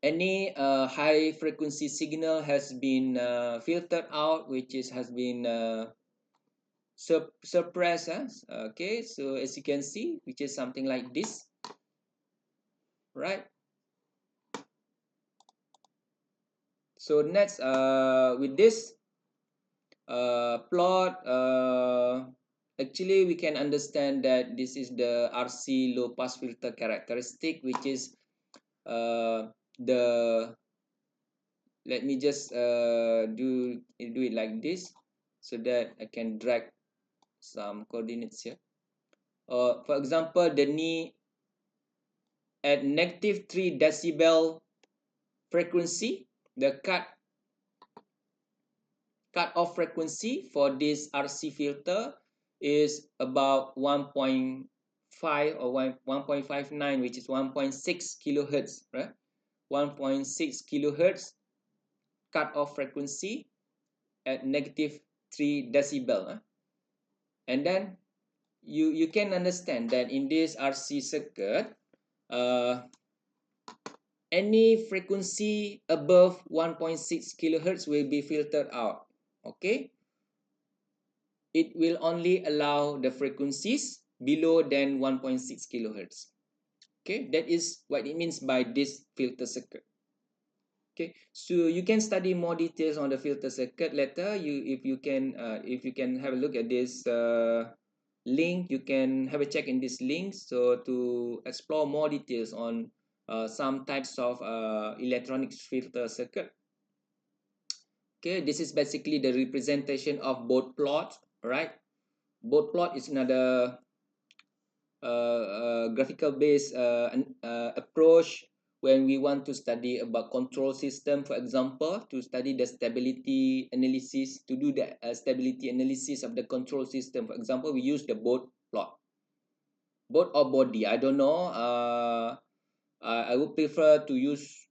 any high frequency signal has been filtered out, which is has been suppressed. Okay, so as you can see, which is something like this, right? So next, with this plot, actually we can understand that this is the RC low pass filter characteristic, which is the, let me just do it like this, so that I can drag some coordinates here. For example, the knee at -3 decibel frequency, the cut off frequency for this RC filter is about 1.5 or 1.59, which is 1.6 kilohertz, right? 1.6 kilohertz cut off frequency at -3 decibel. And then you can understand that in this RC circuit, uh, any frequency above 1.6 kilohertz will be filtered out. Okay, it will only allow the frequencies below than 1.6 kilohertz. Okay, that is what it means by this filter circuit. Okay, so you can study more details on the filter circuit later. If you can have a look at this link, you can have a check in this link, so to explore more details on some types of electronic filter circuit. Okay, this is basically the representation of both plot, right? Both plot is another graphical based approach when we want to study about control system. For example, to study the stability analysis, to do the stability analysis of the control system, for example, we use the both plot, both or body, I don't know. I would prefer to use,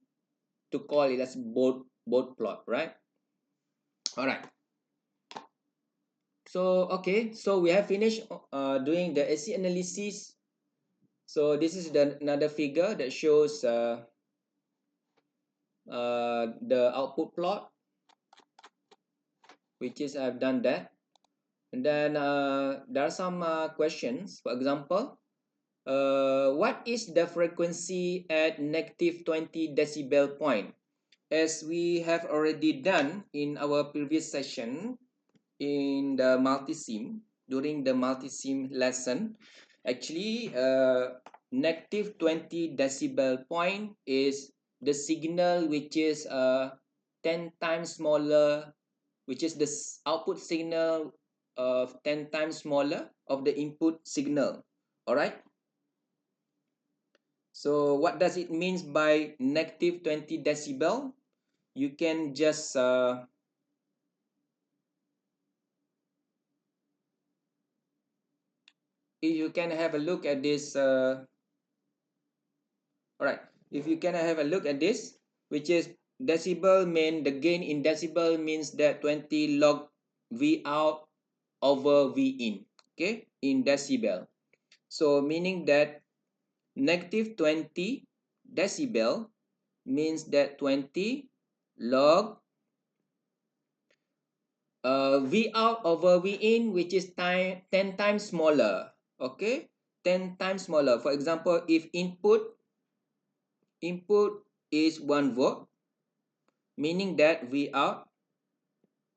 to call it as both plot, right? All right, so okay, so we have finished doing the AC analysis. So this is another figure that shows the output plot, which is I've done that. And then there are some questions. For example, what is the frequency at -20 decibel point? As we have already done in our previous session in the multisim, during the multisim lesson, actually -20 decibel point is the signal which is 10 times smaller, which is the output signal of 10 times smaller of the input signal. All right. So what does it means by negative 20 decibel? You can just you can have a look at this. All right, if you can have a look at this, which is decibel mean the gain in decibel means that 20 log V out over V in. Okay, in decibel. So meaning that negative 20 decibel means that 20 log V out over V in, which is 10 times smaller. Okay, 10 times smaller. For example, if input is 1 volt, meaning that V out,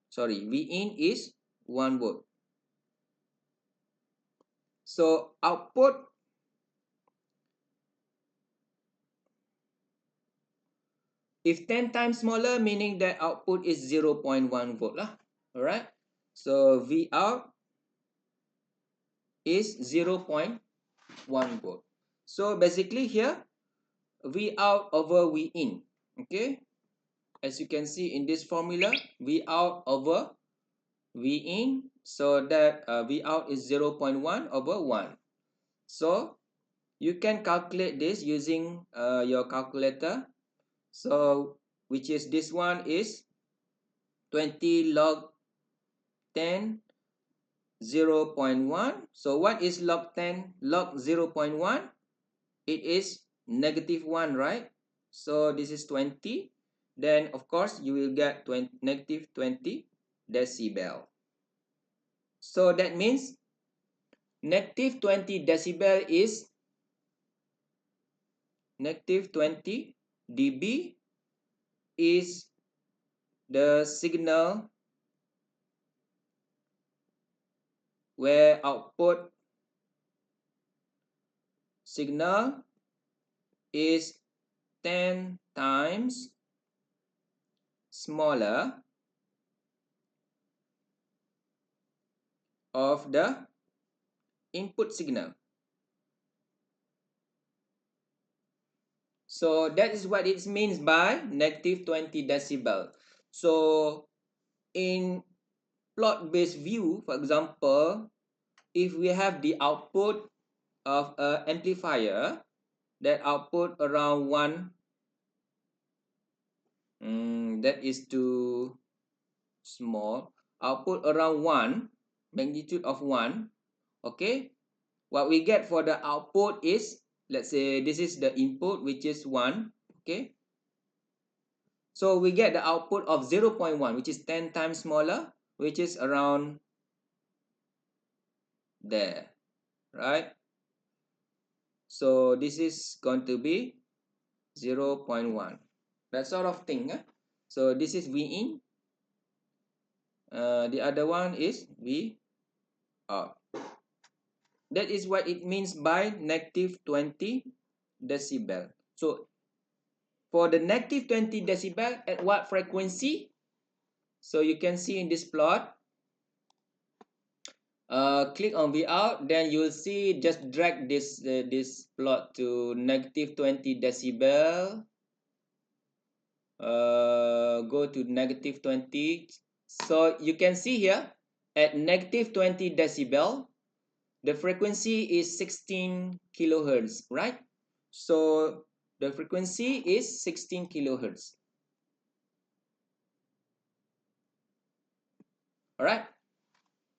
sorry, V in is 1 volt. So output, if 10 times smaller, meaning that output is 0.1 volt lah. All right. So V out is 0.1 volt. So basically here, V out over V in. Okay. As you can see in this formula, V out over V in. So that V out is 0.1 over 1. So you can calculate this using your calculator. So which is this one is 20 log 10 0.1. So what is log 10 log 0.1? It is negative 1, right? So this is 20. Then of course you will get negative 20 decibel. So that means negative 20 decibel is negative 20 dB is the signal where output signal is 10 times smaller of the input signal. So that is what it means by negative 20 decibel. So in plot-based view, for example, if we have the output of an amplifier that output around 1, that is too small, output around 1, magnitude of 1, okay, what we get for the output is, let's say this is the input, which is 1, okay, so we get the output of 0.1, which is 10 times smaller, which is around there, right? So this is going to be 0.1, that sort of thing. So this is V in, the other one is V out. That is what it means by negative 20 decibel. So for the negative 20 decibel, at what frequency? So you can see in this plot, click on V out, then you'll see, just drag this plot to negative 20 decibel. Go to negative 20. So you can see here at negative 20 decibel, the frequency is 16 kilohertz, right? So the frequency is 16 kilohertz. All right.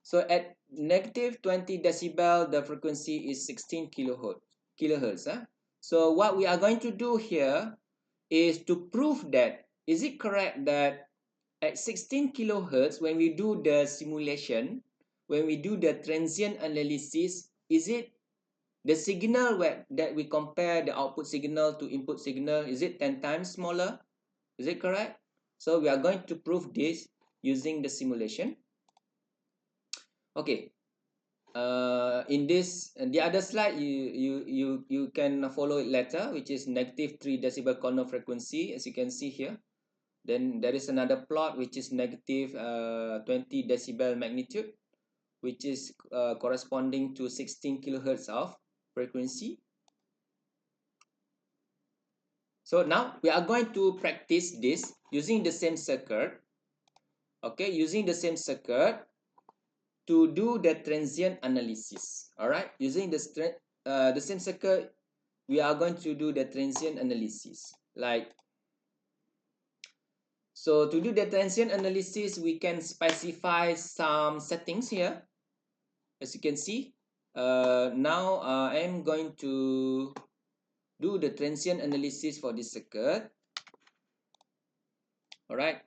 So at negative 20 decibel, the frequency is 16 kilohertz. So what we are going to do here is to prove that, is it correct that at 16 kilohertz, when we do the simulation, when we do the transient analysis, is it the signal that we compare the output signal to input signal, is it 10 times smaller? Is it correct? So we are going to prove this using the simulation. Okay. in this the other slide, you can follow it later, which is -3 decibel corner frequency, as you can see here. Then there is another plot which is negative 20 decibel magnitude, which is corresponding to 16 kilohertz of frequency. So now we are going to practice this using the same circuit. Okay, using the same circuit to do the transient analysis. All right, using the same circuit, we are going to do the transient analysis. So to do the transient analysis, we can specify some settings here. As you can see, now I am going to do the transient analysis for this circuit. All right.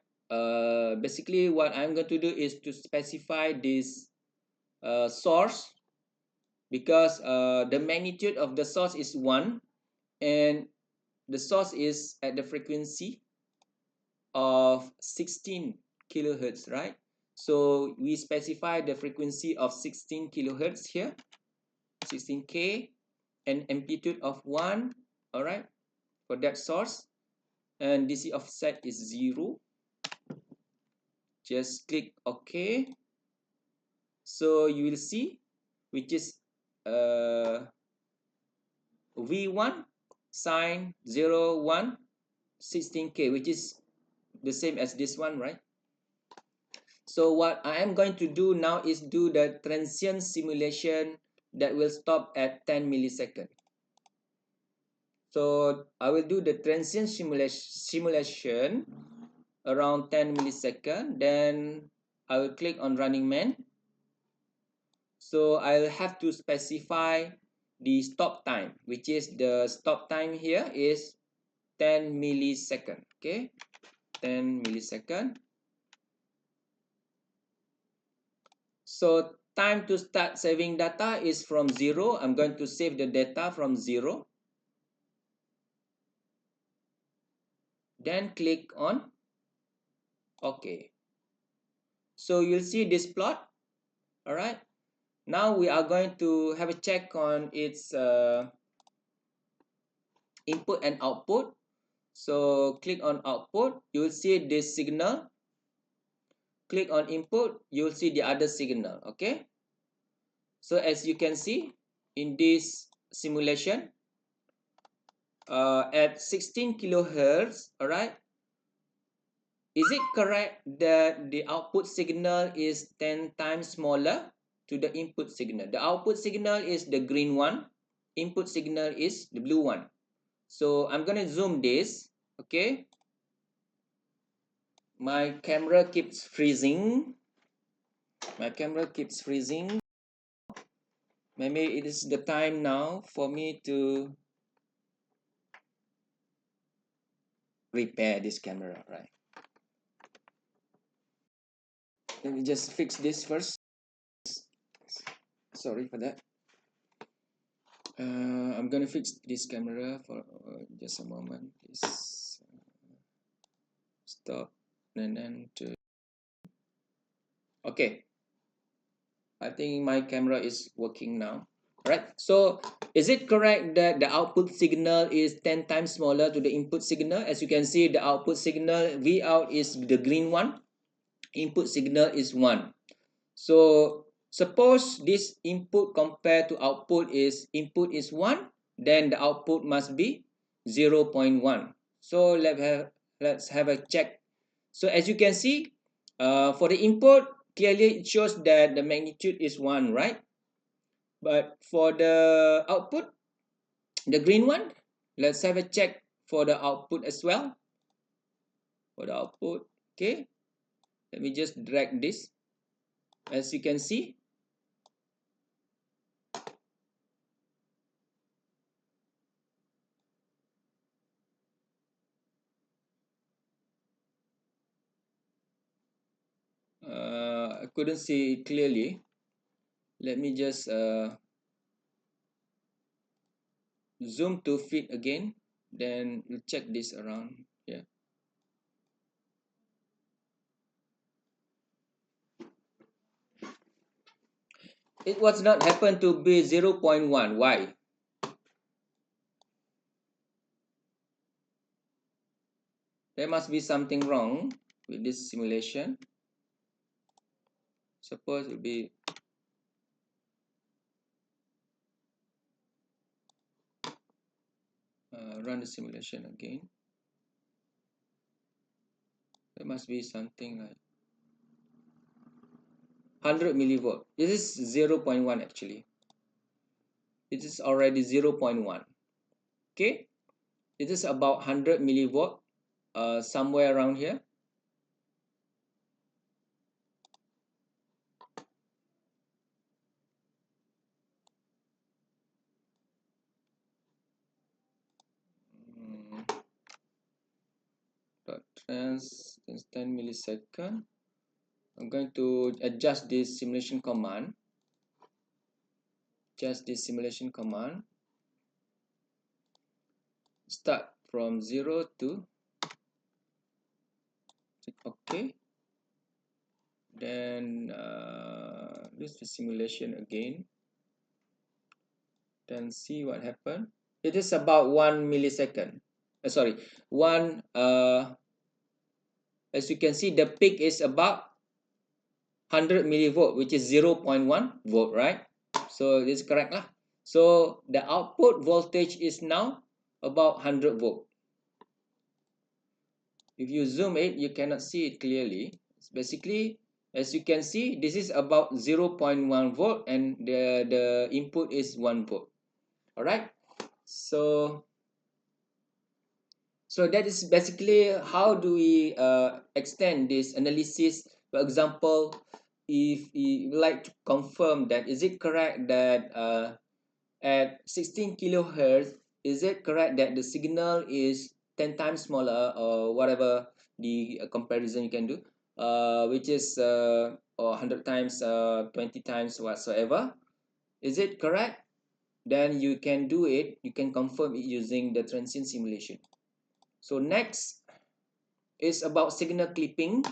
Basically, what I'm going to do is to specify this source, because the magnitude of the source is 1, and the source is at the frequency of 16 kilohertz, right? So we specify the frequency of 16 kilohertz here, 16k, and amplitude of 1, all right, for that source, and DC offset is 0. Just click OK. So you will see, which is V1 sine 0 1 16k, which is the same as this one, right? So what I am going to do now is do the transient simulation that will stop at 10 milliseconds. So I will do the transient simulation around 10 milliseconds. Then I will click on running man. So I'll have to specify the stop time, which is the stop time here is 10 millisecond. Okay, 10 millisecond. So time to start saving data is from 0. I'm going to save the data from 0. Then click on OK. So you'll see this plot. All right. Now we are going to have a check on its input and output. So click on output. You will see this signal. Click on input. You will see the other signal. Okay. So as you can see in this simulation, at 16 kilohertz, all right, is it correct that the output signal is 10 times smaller to the input signal? The output signal is the green one, input signal is the blue one. So I'm going to zoom this. Okay, my camera keeps freezing. Maybe it is the time now for me to repair this camera, right? Let me just fix this first. Sorry for that. I'm gonna fix this camera for just a moment, please. Stop and then to. Okay, I think my camera is working now. Right, so is it correct that the output signal is 10 times smaller to the input signal? As you can see, the output signal V out is the green one, input signal is 1. So suppose this input compared to output is input is 1, then the output must be 0.1. So let's have a check. So as you can see, for the input, clearly it shows that the magnitude is 1, right? But for the output, the green one, let's have a check for the output as well. For the output, okay, let me just drag this. As you can see, I couldn't see it clearly. Let me just zoom to fit again, then we'll check this around here. it was not happen to be 0.1. Why? There must be something wrong with this simulation. Suppose it will be run the simulation again. There must be something like 100 millivolt. This is 0.1 actually. It is already 0.1. Okay, it is about 100 millivolt, somewhere around here. Trans 10 millisecond. I'm going to adjust this simulation command. Just this simulation command. Start from 0 to OK. Then use the simulation again. Then see what happened. It is about 1 millisecond. Sorry, as you can see, the peak is about 100 millivolt, which is 0.1 volt, right? So this is correct lah. So the output voltage is now about 100 volt. If you zoom it, you cannot see it clearly. It's basically, as you can see, this is about 0.1 volt and the input is 1 volt. All right. So that is basically how do we extend this analysis. For example, if you like to confirm that is it correct that at 16 kilohertz, is it correct that the signal is 10 times smaller, or whatever the comparison you can do, which is or 100 times, 20 times whatsoever? Is it correct? Then you can do it, you can confirm it using the transient simulation. So next is about signal clipping.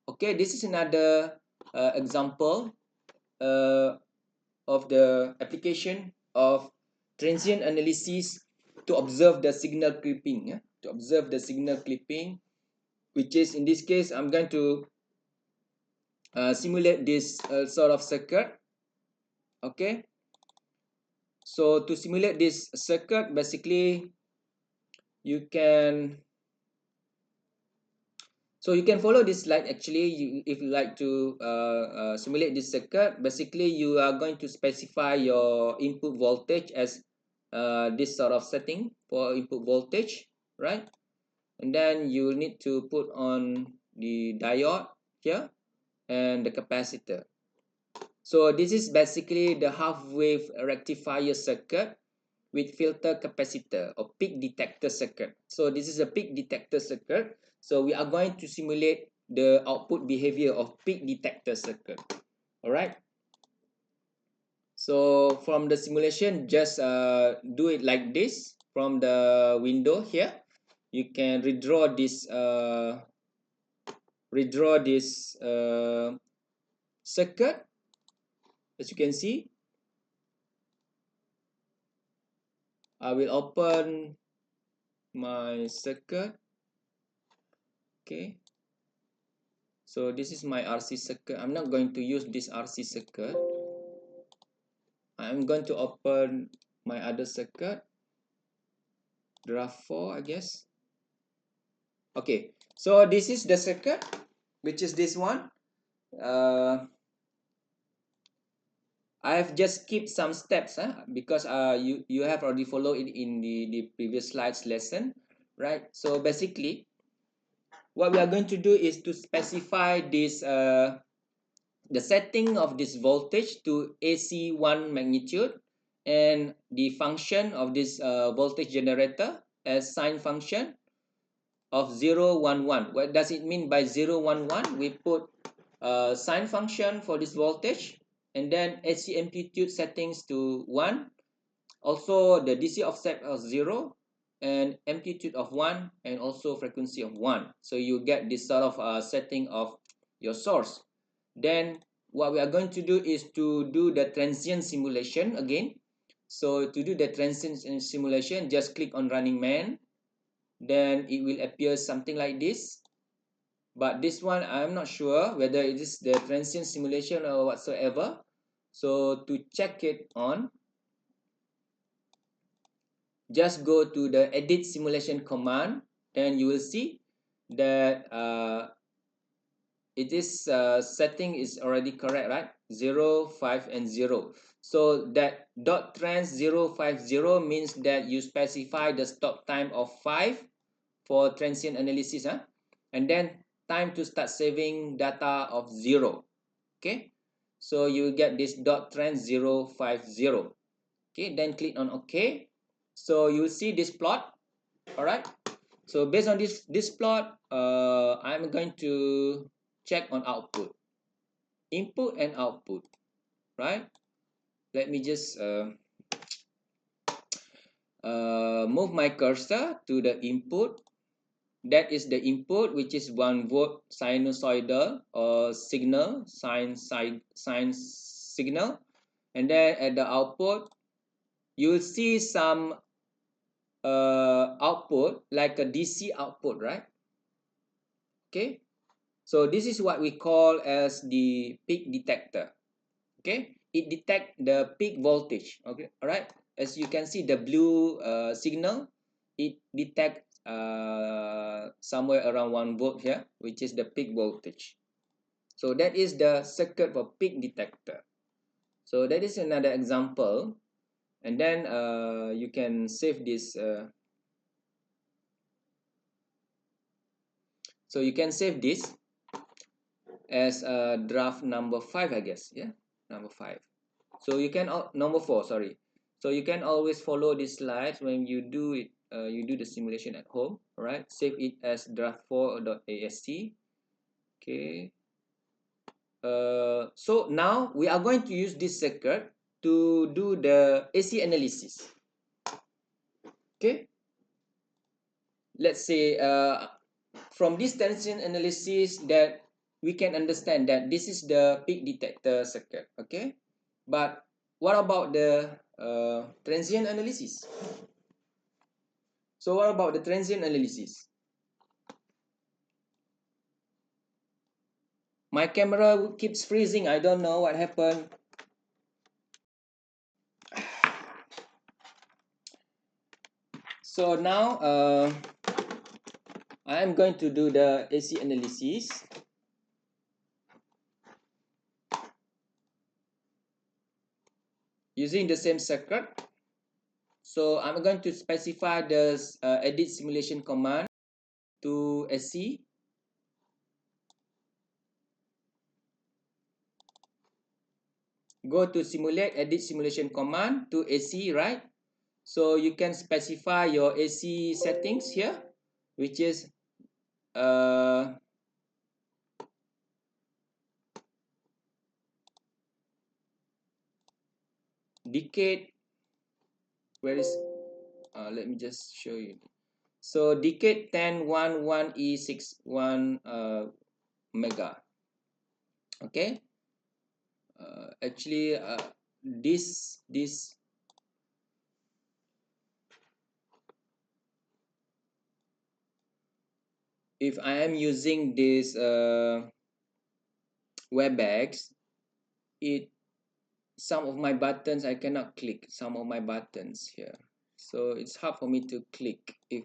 Okay, this is another example of the application of transient analysis to observe the signal clipping. Yeah? To observe the signal clipping, which is in this case, I'm going to simulate this sort of circuit. Okay, so to simulate this circuit, basically you can follow this slide. Actually, if you like to simulate this circuit, basically you are going to specify your input voltage as this sort of setting for input voltage, right? And then you need to put on the diode here and the capacitor. So this is basically the half wave rectifier circuit with filter capacitor or peak detector circuit. So this is a peak detector circuit. So we are going to simulate the output behavior of peak detector circuit. All right. So from the simulation, just do it like this. From the window here, you can redraw this circuit. As you can see, I will open my circuit. Okay, so this is my RC circuit. I'm not going to use this RC circuit. I'm going to open my other circuit, draft 4, I guess. Okay, so this is the circuit, which is this one. I have just skipped some steps because you have already followed it in the previous slides lesson, right? So basically, what we are going to do is to specify this the setting of this voltage to AC1 magnitude, and the function of this voltage generator as sine function of 0, 1, 1. What does it mean by 0, 1, 1? We put sine function for this voltage, and then AC amplitude settings to 1, also the DC offset of 0, and amplitude of 1, and also frequency of 1. So you get this sort of setting of your source. Then what we are going to do is to do the transient simulation again. So to do the transient simulation, just click on running man, then it will appear something like this. But this one I'm not sure whether it is the transient simulation or whatsoever. So to check it on, just go to the edit simulation command, then you will see that it is setting is already correct, right? 0, 5 and 0. So that dot trans 050 means that you specify the stop time of 5 for transient analysis, and then time to start saving data of 0. Okay, so you will get this dot trans 050. Okay, then click on OK. So you will see this plot. All right, so based on this plot, I'm going to check on output, input and output, right? Let me just move my cursor to the input. That is the input, which is 1 volt sinusoidal or signal, sine signal. And then at the output, you will see some output like a DC output, right? Okay, so this is what we call as the peak detector. Okay, it detects the peak voltage. Okay, all right, as you can see the blue signal, it detects somewhere around 1 volt here, which is the peak voltage. So that is the circuit for peak detector. So that is another example, and then you can save this so you can save this as draft number 5, I guess. Yeah, number 5. So you can number 4, sorry. So you can always follow these slides when you do it. You do the simulation at home. All right, save it as draft4.ast. Okay. So now we are going to use this circuit to do the AC analysis. Okay, let's say from this transient analysis that we can understand that this is the peak detector circuit. Okay, but what about the transient analysis? So what about the transient analysis? My camera keeps freezing. I don't know what happened. So now I am going to do the AC analysis. Using the same circuit. So I'm going to specify the edit simulation command to AC. Go to simulate, edit simulation command to AC, right? So you can specify your AC settings here, which is decade. Where is let me just show you. So decade 1011E61 mega. Okay, actually this if I am using this WebEx, it some of my buttons I cannot click some of my buttons here, so it's hard for me to click. If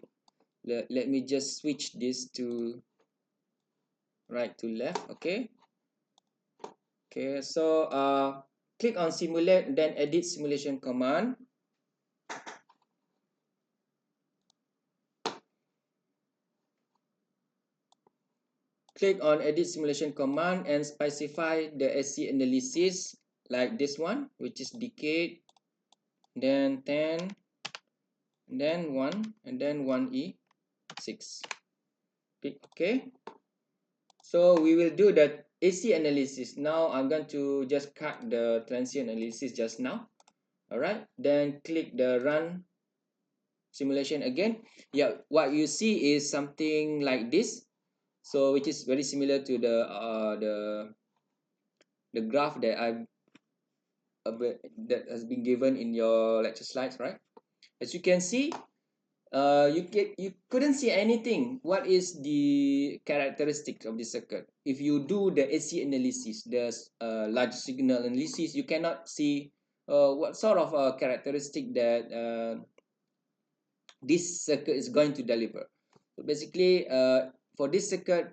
let me just switch this to right to left. Okay, so click on simulate, then edit simulation command. Click on edit simulation command and specify the AC analysis like this one, which is decade, then 10, and then 1, and then 1E6. Click OK. So we will do the AC analysis. Now I'm going to just cut the transient analysis just now. All right, then click the run simulation again. Yeah, what you see is something like this. So which is very similar to the the graph that that has been given in your lecture slides, right? As you can see, you couldn't see anything. What is the characteristic of the circuit? If you do the AC analysis, the large signal analysis, you cannot see what sort of characteristic that this circuit is going to deliver. So basically, for this circuit,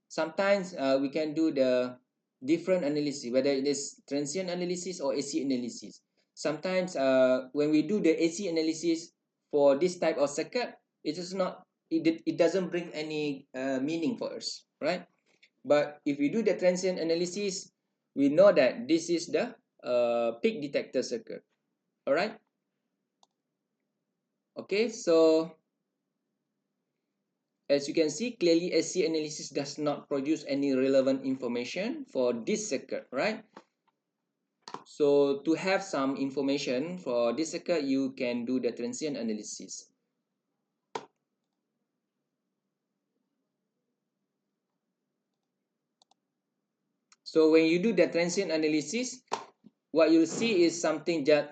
sometimes we can do the different analysis, whether it is transient analysis or AC analysis. Sometimes when we do the AC analysis for this type of circuit, it is not, it doesn't bring any meaning for us, right? But if we do the transient analysis, we know that this is the peak detector circuit. All right. Okay, so as you can see, clearly AC analysis does not produce any relevant information for this circuit, right? So to have some information for this circuit, you can do the transient analysis. So when you do the transient analysis, what you'll see is something just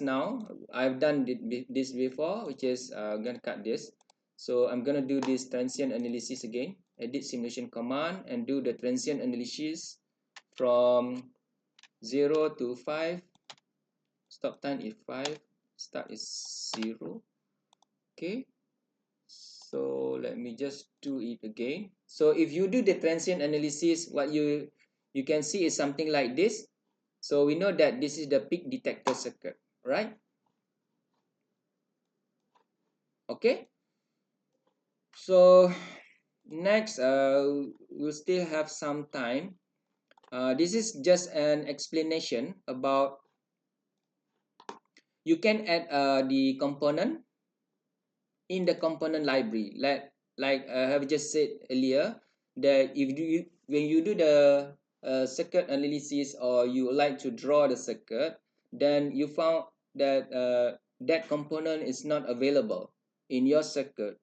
now. I've done this before, which is I'm gonna cut this. So I'm gonna do this transient analysis again. Edit simulation command and do the transient analysis from 0 to 5. Stop time is 5. Start is 0. Okay. So let me just do it again. So if you do the transient analysis, what you can see is something like this. So we know that this is the peak detector circuit, right? Okay. So next, we'll still have some time. This is just an explanation about you can add the component in the component library. Like I have just said earlier, that if when you do the circuit analysis, or you like to draw the circuit, then you found that that component is not available in your circuit.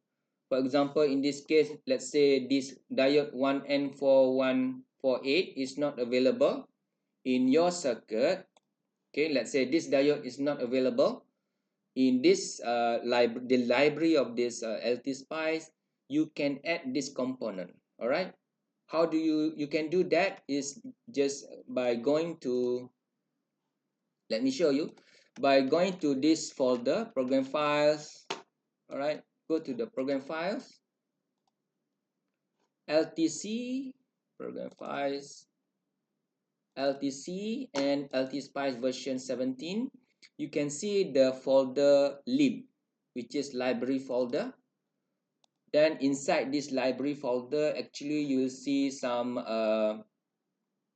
For example, in this case, let's say this diode 1N4148 is not available in your circuit. Okay, let's say this diode is not available in this the library of this LTSpice. You can add this component. All right. How do you can do that is just by going to, let me show you, by going to this folder, program files. All right, go to the program files, LTC, program files, LTC, and LTSpice version 17. You can see the folder lib, which is library folder. Then inside this library folder, actually you'll see some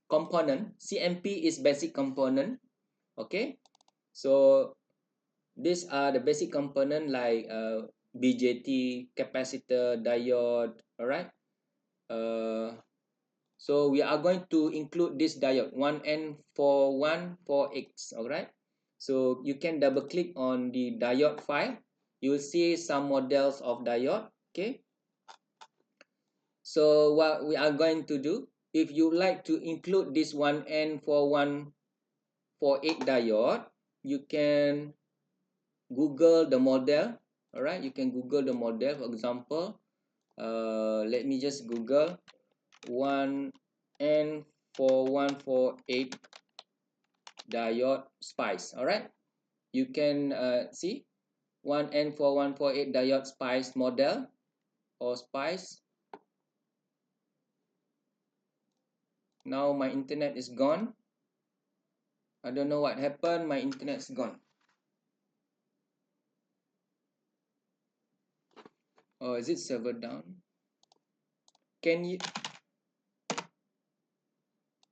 component. CMP is basic component. Okay, so these are the basic component like BJT, capacitor, diode. All right. So we are going to include this diode 1N4148. All right. So you can double click on the diode file. You will see some models of diode. Okay. So what we are going to do, if you like to include this 1N4148 diode, you can Google the model. All right, you can Google the model. For example, let me just Google 1N4148 diode spice. All right, you can see 1N4148 diode spice model or spice. Now my internet is gone. I don't know what happened. My internet's gone. Oh, is it server down? Can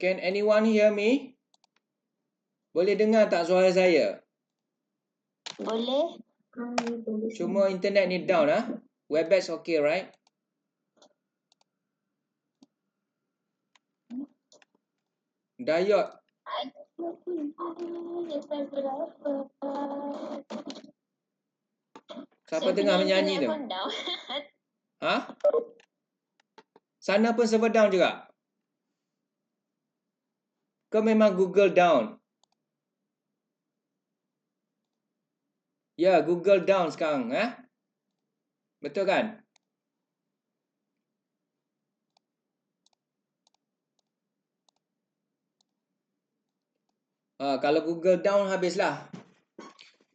anyone hear me? Boleh dengar tak suara saya? Boleh? Cuma internet ni down ah. Webex okay, right? Diode. Siapa tengah menyanyi tu? Ha? Sana pun server down juga? Kau memang Google down. Ya, Google down sekarang, betul kan? Kalau Google down habislah.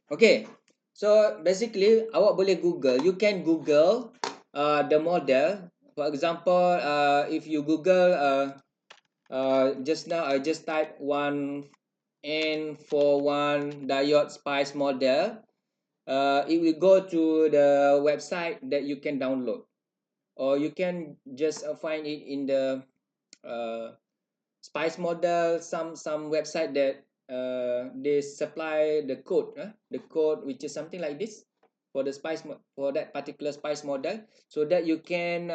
Okay, so basically awak boleh Google. You can Google the model. For example, if you Google just now, I just type 1N41 diode spice model. It will go to the website that you can download, or you can just find it in the spice model, some website that they supply the code which is something like this for the spice for that particular spice model, so that you can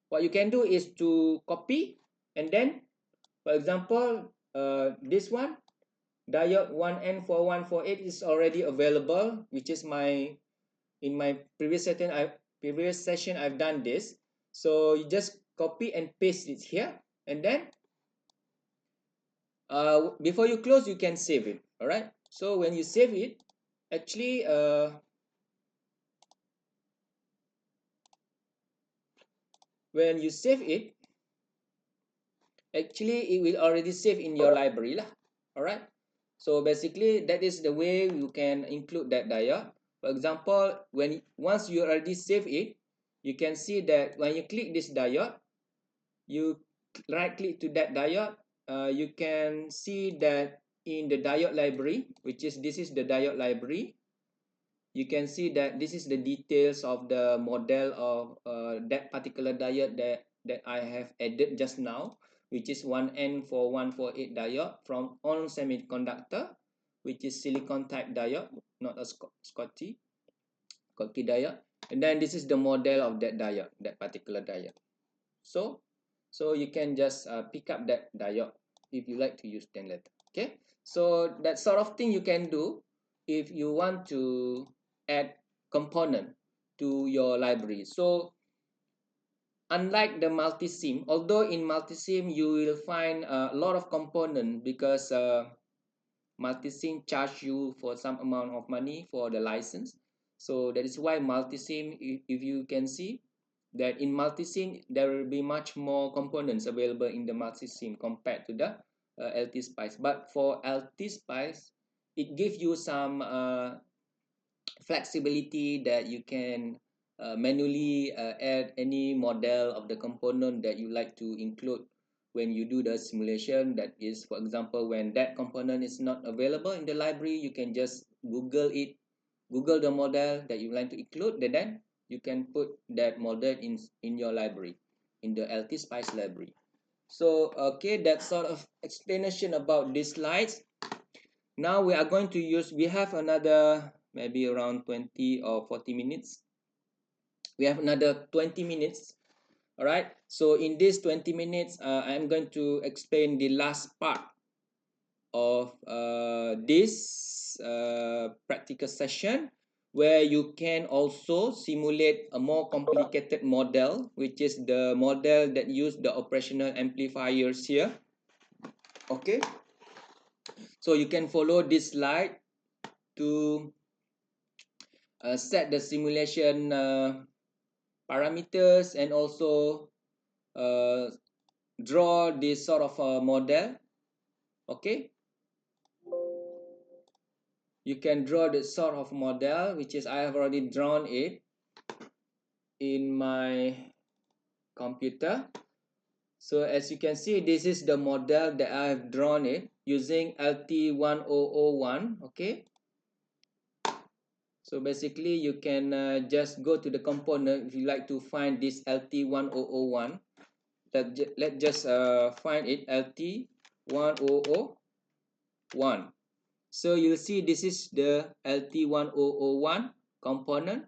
what you can do is to copy, and then for example this one diode 1N4148 is already available, which is in my previous session I've done this. So you just copy and paste it here, and then before you close you can save it. All right, so when you save it, actually when you save it, actually it will already save in your library lah. All right, so basically that is the way you can include that diode. For example, once you already save it, you can see that when you click this diode, you right click to that diode, you can see that in the diode library, which is this is the diode library, you can see that this is the details of the model of that particular diode that I have added just now, which is 1N4148 diode from On Semiconductor, which is silicon type diode, not a Schottky diode. And then this is the model of that diode, that particular diode. So you can just pick up that diode if you like to use then later. Okay, so that sort of thing you can do if you want to add component to your library. So unlike the multi-sim, although in multi-sim you will find a lot of component, because multi-sim charge you for some amount of money for the license. So that is why multi-sim, if you can see that in multi-sim there will be much more components available in the multi-sim compared to the LTSpice. But for LTSpice, it gives you some flexibility that you can manually add any model of the component that you like to include when you do the simulation. That is, for example, when that component is not available in the library, you can just Google the model that you like to include, then you can put that model in your library, in the LTSpice library. So okay, that sort of explanation about these slides. Now we are going to we have another maybe around 20 or 40 minutes. We have another 20 minutes. All right, so in this 20 minutes I'm going to explain the last part of this practical session, where you can also simulate a more complicated model, which is the model that use the operational amplifiers here. Okay, so you can follow this slide to set the simulation parameters, and also draw this sort of a model. Okay, you can draw this sort of model, which is I have already drawn it in my computer. So as you can see, this is the model that I have drawn it using LT1001. Okay, so basically you can just go to the component if you like to find this LT1001. Let's just find it, LT1001. So you'll see this is the LT1001 component.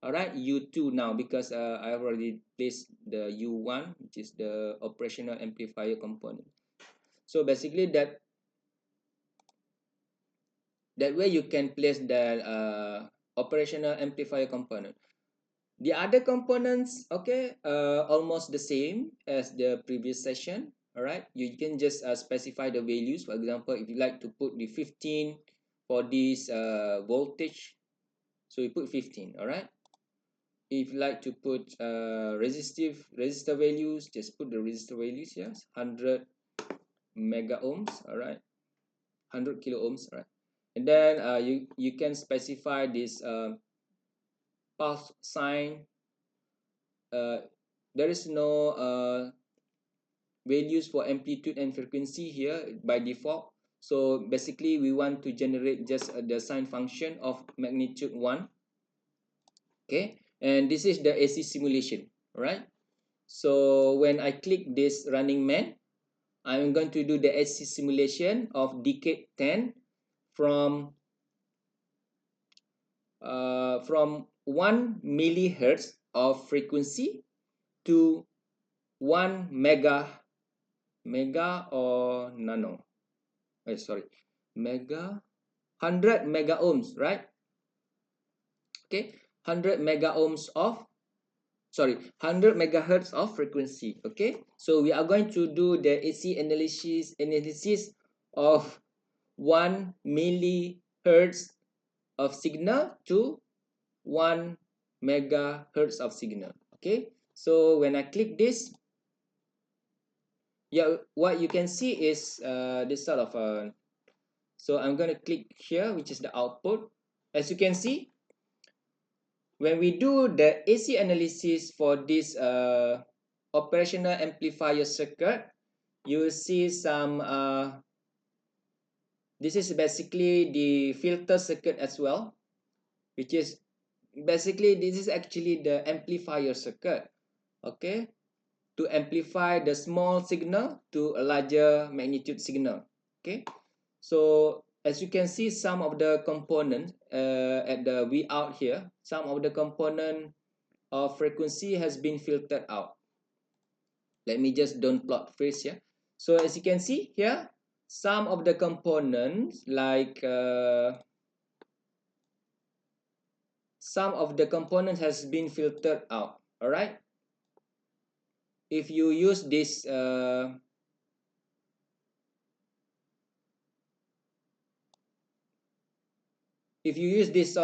All right, U2 now, because I have already placed the U1, which is the operational amplifier component. So basically that way you can place the operational amplifier component. The other components, okay, almost the same as the previous session. All right, you can just specify the values. For example, if you like to put the 15 for this voltage, so you put 15. All right, if you like to put resistor values, just put the resistor values here. 100 mega ohms. All right, 100 kilo ohms. All right, and then you can specify this pulse sign. There is no values for amplitude and frequency here by default. So basically we want to generate just the sine function of magnitude 1. Okay, and this is the AC simulation. All right, so when I click this running man, I'm going to do the AC simulation of decade 10 from 1 millihertz of frequency to 1 mega or nano. Sorry, mega 100 mega ohms, right? Okay, 100 mega ohms of 100 megahertz of frequency. Okay, so we are going to do the AC analysis of 1 millihertz of signal to 1 megahertz of signal. Okay, so when I click this, yeah, what you can see is this sort of so I'm going to click here, which is the output. As you can see, when we do the AC analysis for this operational amplifier circuit, you will see some this is basically the filter circuit as well, which is basically this is actually the amplifier circuit. Okay, to amplify the small signal to a larger magnitude signal. Okay, so as you can see, some of the components at the V out here, some of the component of frequency has been filtered out. Let me just don't plot first here. So as you can see here, some of the components like some of the components has been filtered out. All right, if you use this sort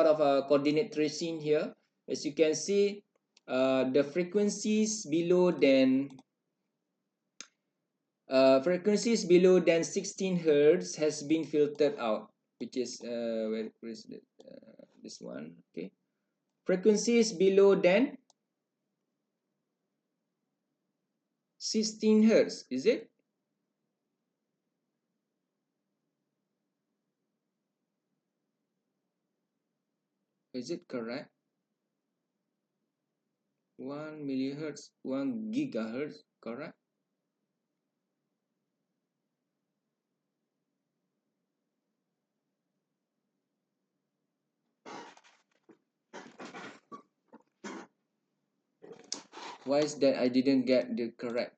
of a coordinate tracing here, as you can see, the frequencies below than 16 hertz has been filtered out, which is where is it? This one. Okay, frequencies below than 16 hertz, is it? Is it correct? 1 millihertz, 1 gigahertz, correct? Why is that I didn't get the correct?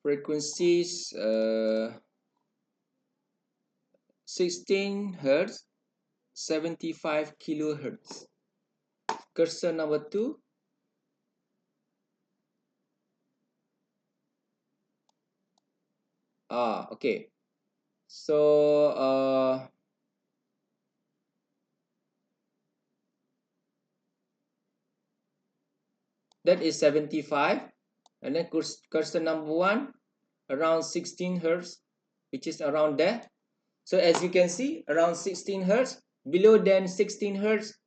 Frequencies 16 hertz, 75 kilohertz. Cursor number 2. Okay. So that is 75, and then cursor number 1 around 16 hertz, which is around there. So as you can see, around 16 hertz, below than 16 hertz,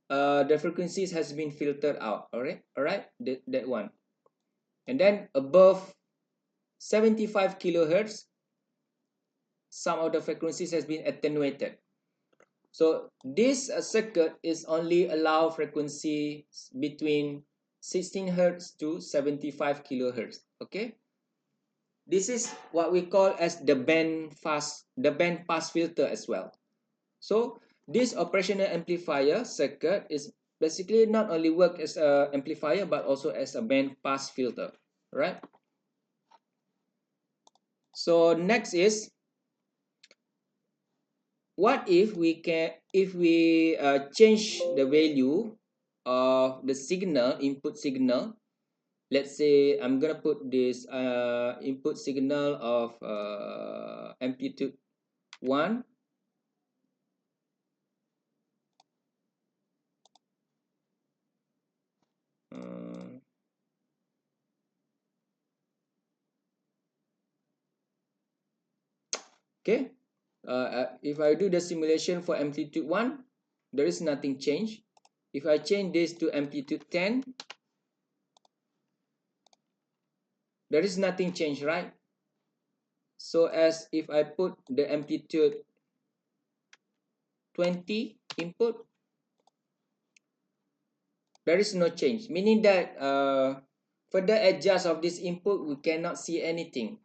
the frequencies has been filtered out. All right, that one. And then above 75 kilohertz, some of the frequencies has been attenuated. So this circuit is only allow frequency between 16 hertz to 75 kilohertz. Okay, this is what we call as the band pass filter as well. So this operational amplifier circuit is basically not only work as an amplifier but also as a band pass filter, right? So next is, what if we change the value of the signal, input signal. Let's say I'm gonna put this input signal of amplitude 1. Okay, if I do the simulation for amplitude 1, there is nothing change. If I change this to amplitude 10, there is nothing change, right? So as if I put the amplitude 20 input, there is no change, meaning that further adjust of this input, we cannot see anything.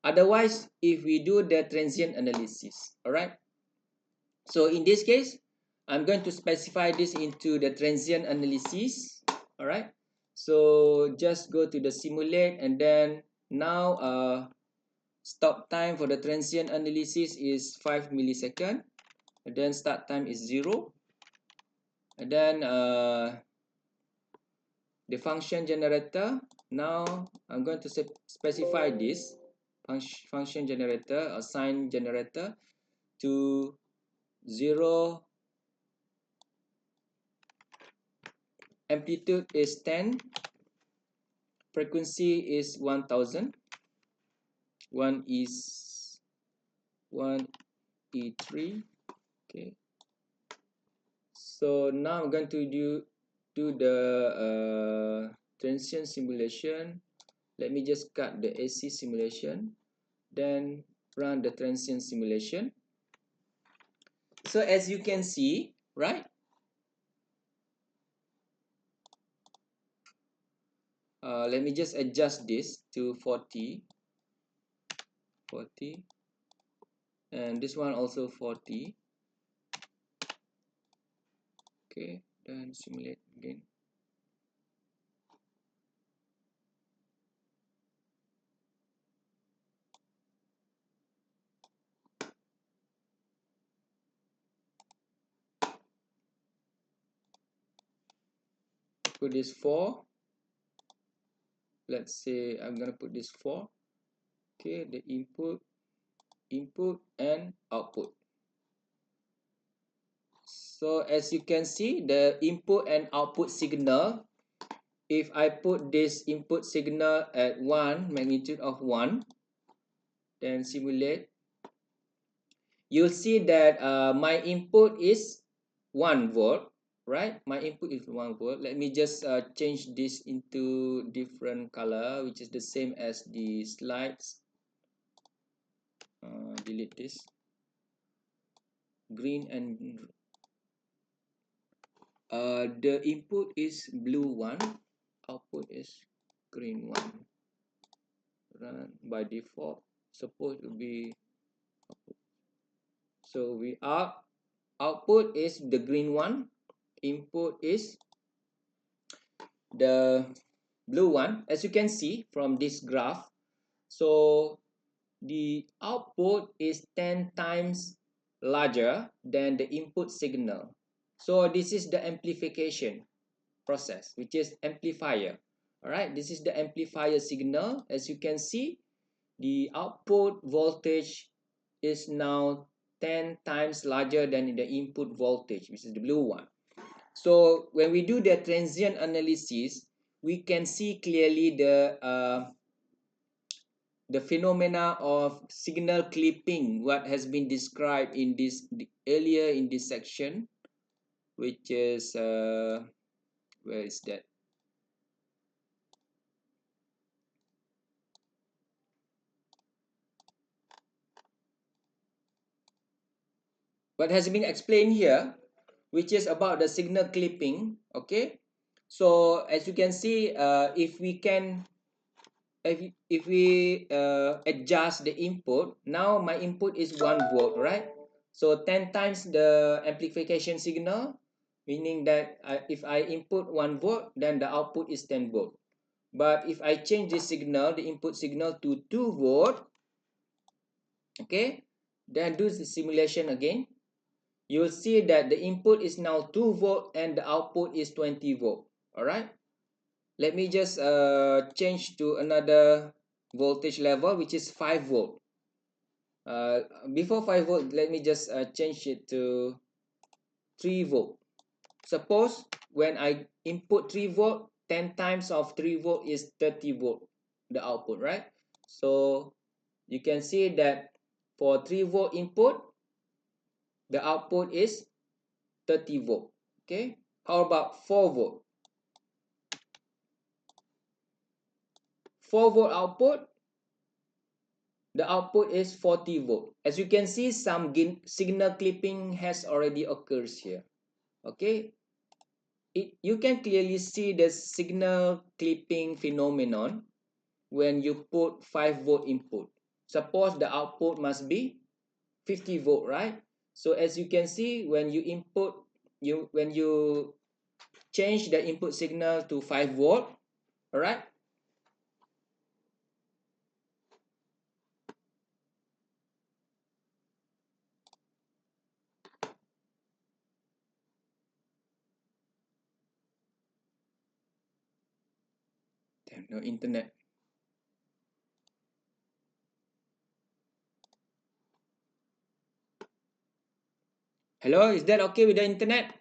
Otherwise, if we do the transient analysis, all right? So in this case, I'm going to specify this into the transient analysis, all right? So just go to the simulate, and then now stop time for the transient analysis is 5 millisecond, and then start time is 0, and then the function generator. Now I'm going to specify this function generator, assign generator to 0, amplitude is 10, frequency is 1000, 1 is 1E3. Okay, so now I'm going to do the transient simulation. Let me just cut the AC simulation, then run the transient simulation. So as you can see, right, let me just adjust this to 40, and this one also 40. Okay, then simulate again. Put this 4. Let's say I'm gonna put this 4. Okay, the input and output. So as you can see, the input and output signal, if I put this input signal at 1, magnitude of 1, then simulate, you'll see that my input is 1 volt, right? My input is 1 volt. Let me just change this into different color, which is the same as the slides. Delete this. Green and the input is blue 1, output is green 1. Run by default, supposed to be output. So we are output is the green one, input is the blue one, as you can see from this graph. So the output is 10 times larger than the input signal. So this is the amplification process, which is amplifier. All right, this is the amplifier signal. As you can see, the output voltage is now 10 times larger than the input voltage, which is the blue one. So when we do the transient analysis, we can see clearly the phenomena of signal clipping, what has been described in this earlier in this section, which is where is that? What has been explained here, which is about the signal clipping. Okay, so as you can see, if we adjust the input, now my input is 1 volt, right? So 10 times the amplification signal, meaning that if I input 1 volt, then the output is 10 volt. But if I change the signal, the input signal, to 2 volt, Okay, then do the simulation again. You will see that the input is now 2 volt and the output is 20 volt. All right, let me just change to another voltage level, which is 5 volt. Before 5 volt, let me just change it to 3 volt. Suppose when I input 3 volt, 10 times of 3 volt is 30 volt, the output, right? So you can see that for 3 volt input, the output is 30 volt. Okay, how about 4 volt? 4 volt output, the output is 40 volt. As you can see, some signal clipping has already occurs here. Okay, you can clearly see the signal clipping phenomenon when you put 5 volt input. Suppose the output must be 50 volt, right? So as you can see, when you input, when you change the input signal to 5 volt, all right? Damn, no internet. Hello, is that okay with the internet?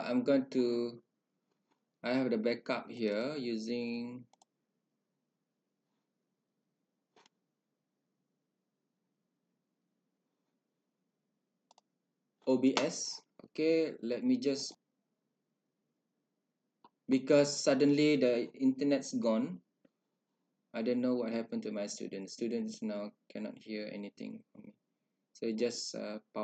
I'm going to, I have the backup here using OBS. Okay, let me just, because suddenly the internet's gone. I don't know what happened to my students. Students now cannot hear anything from me. So just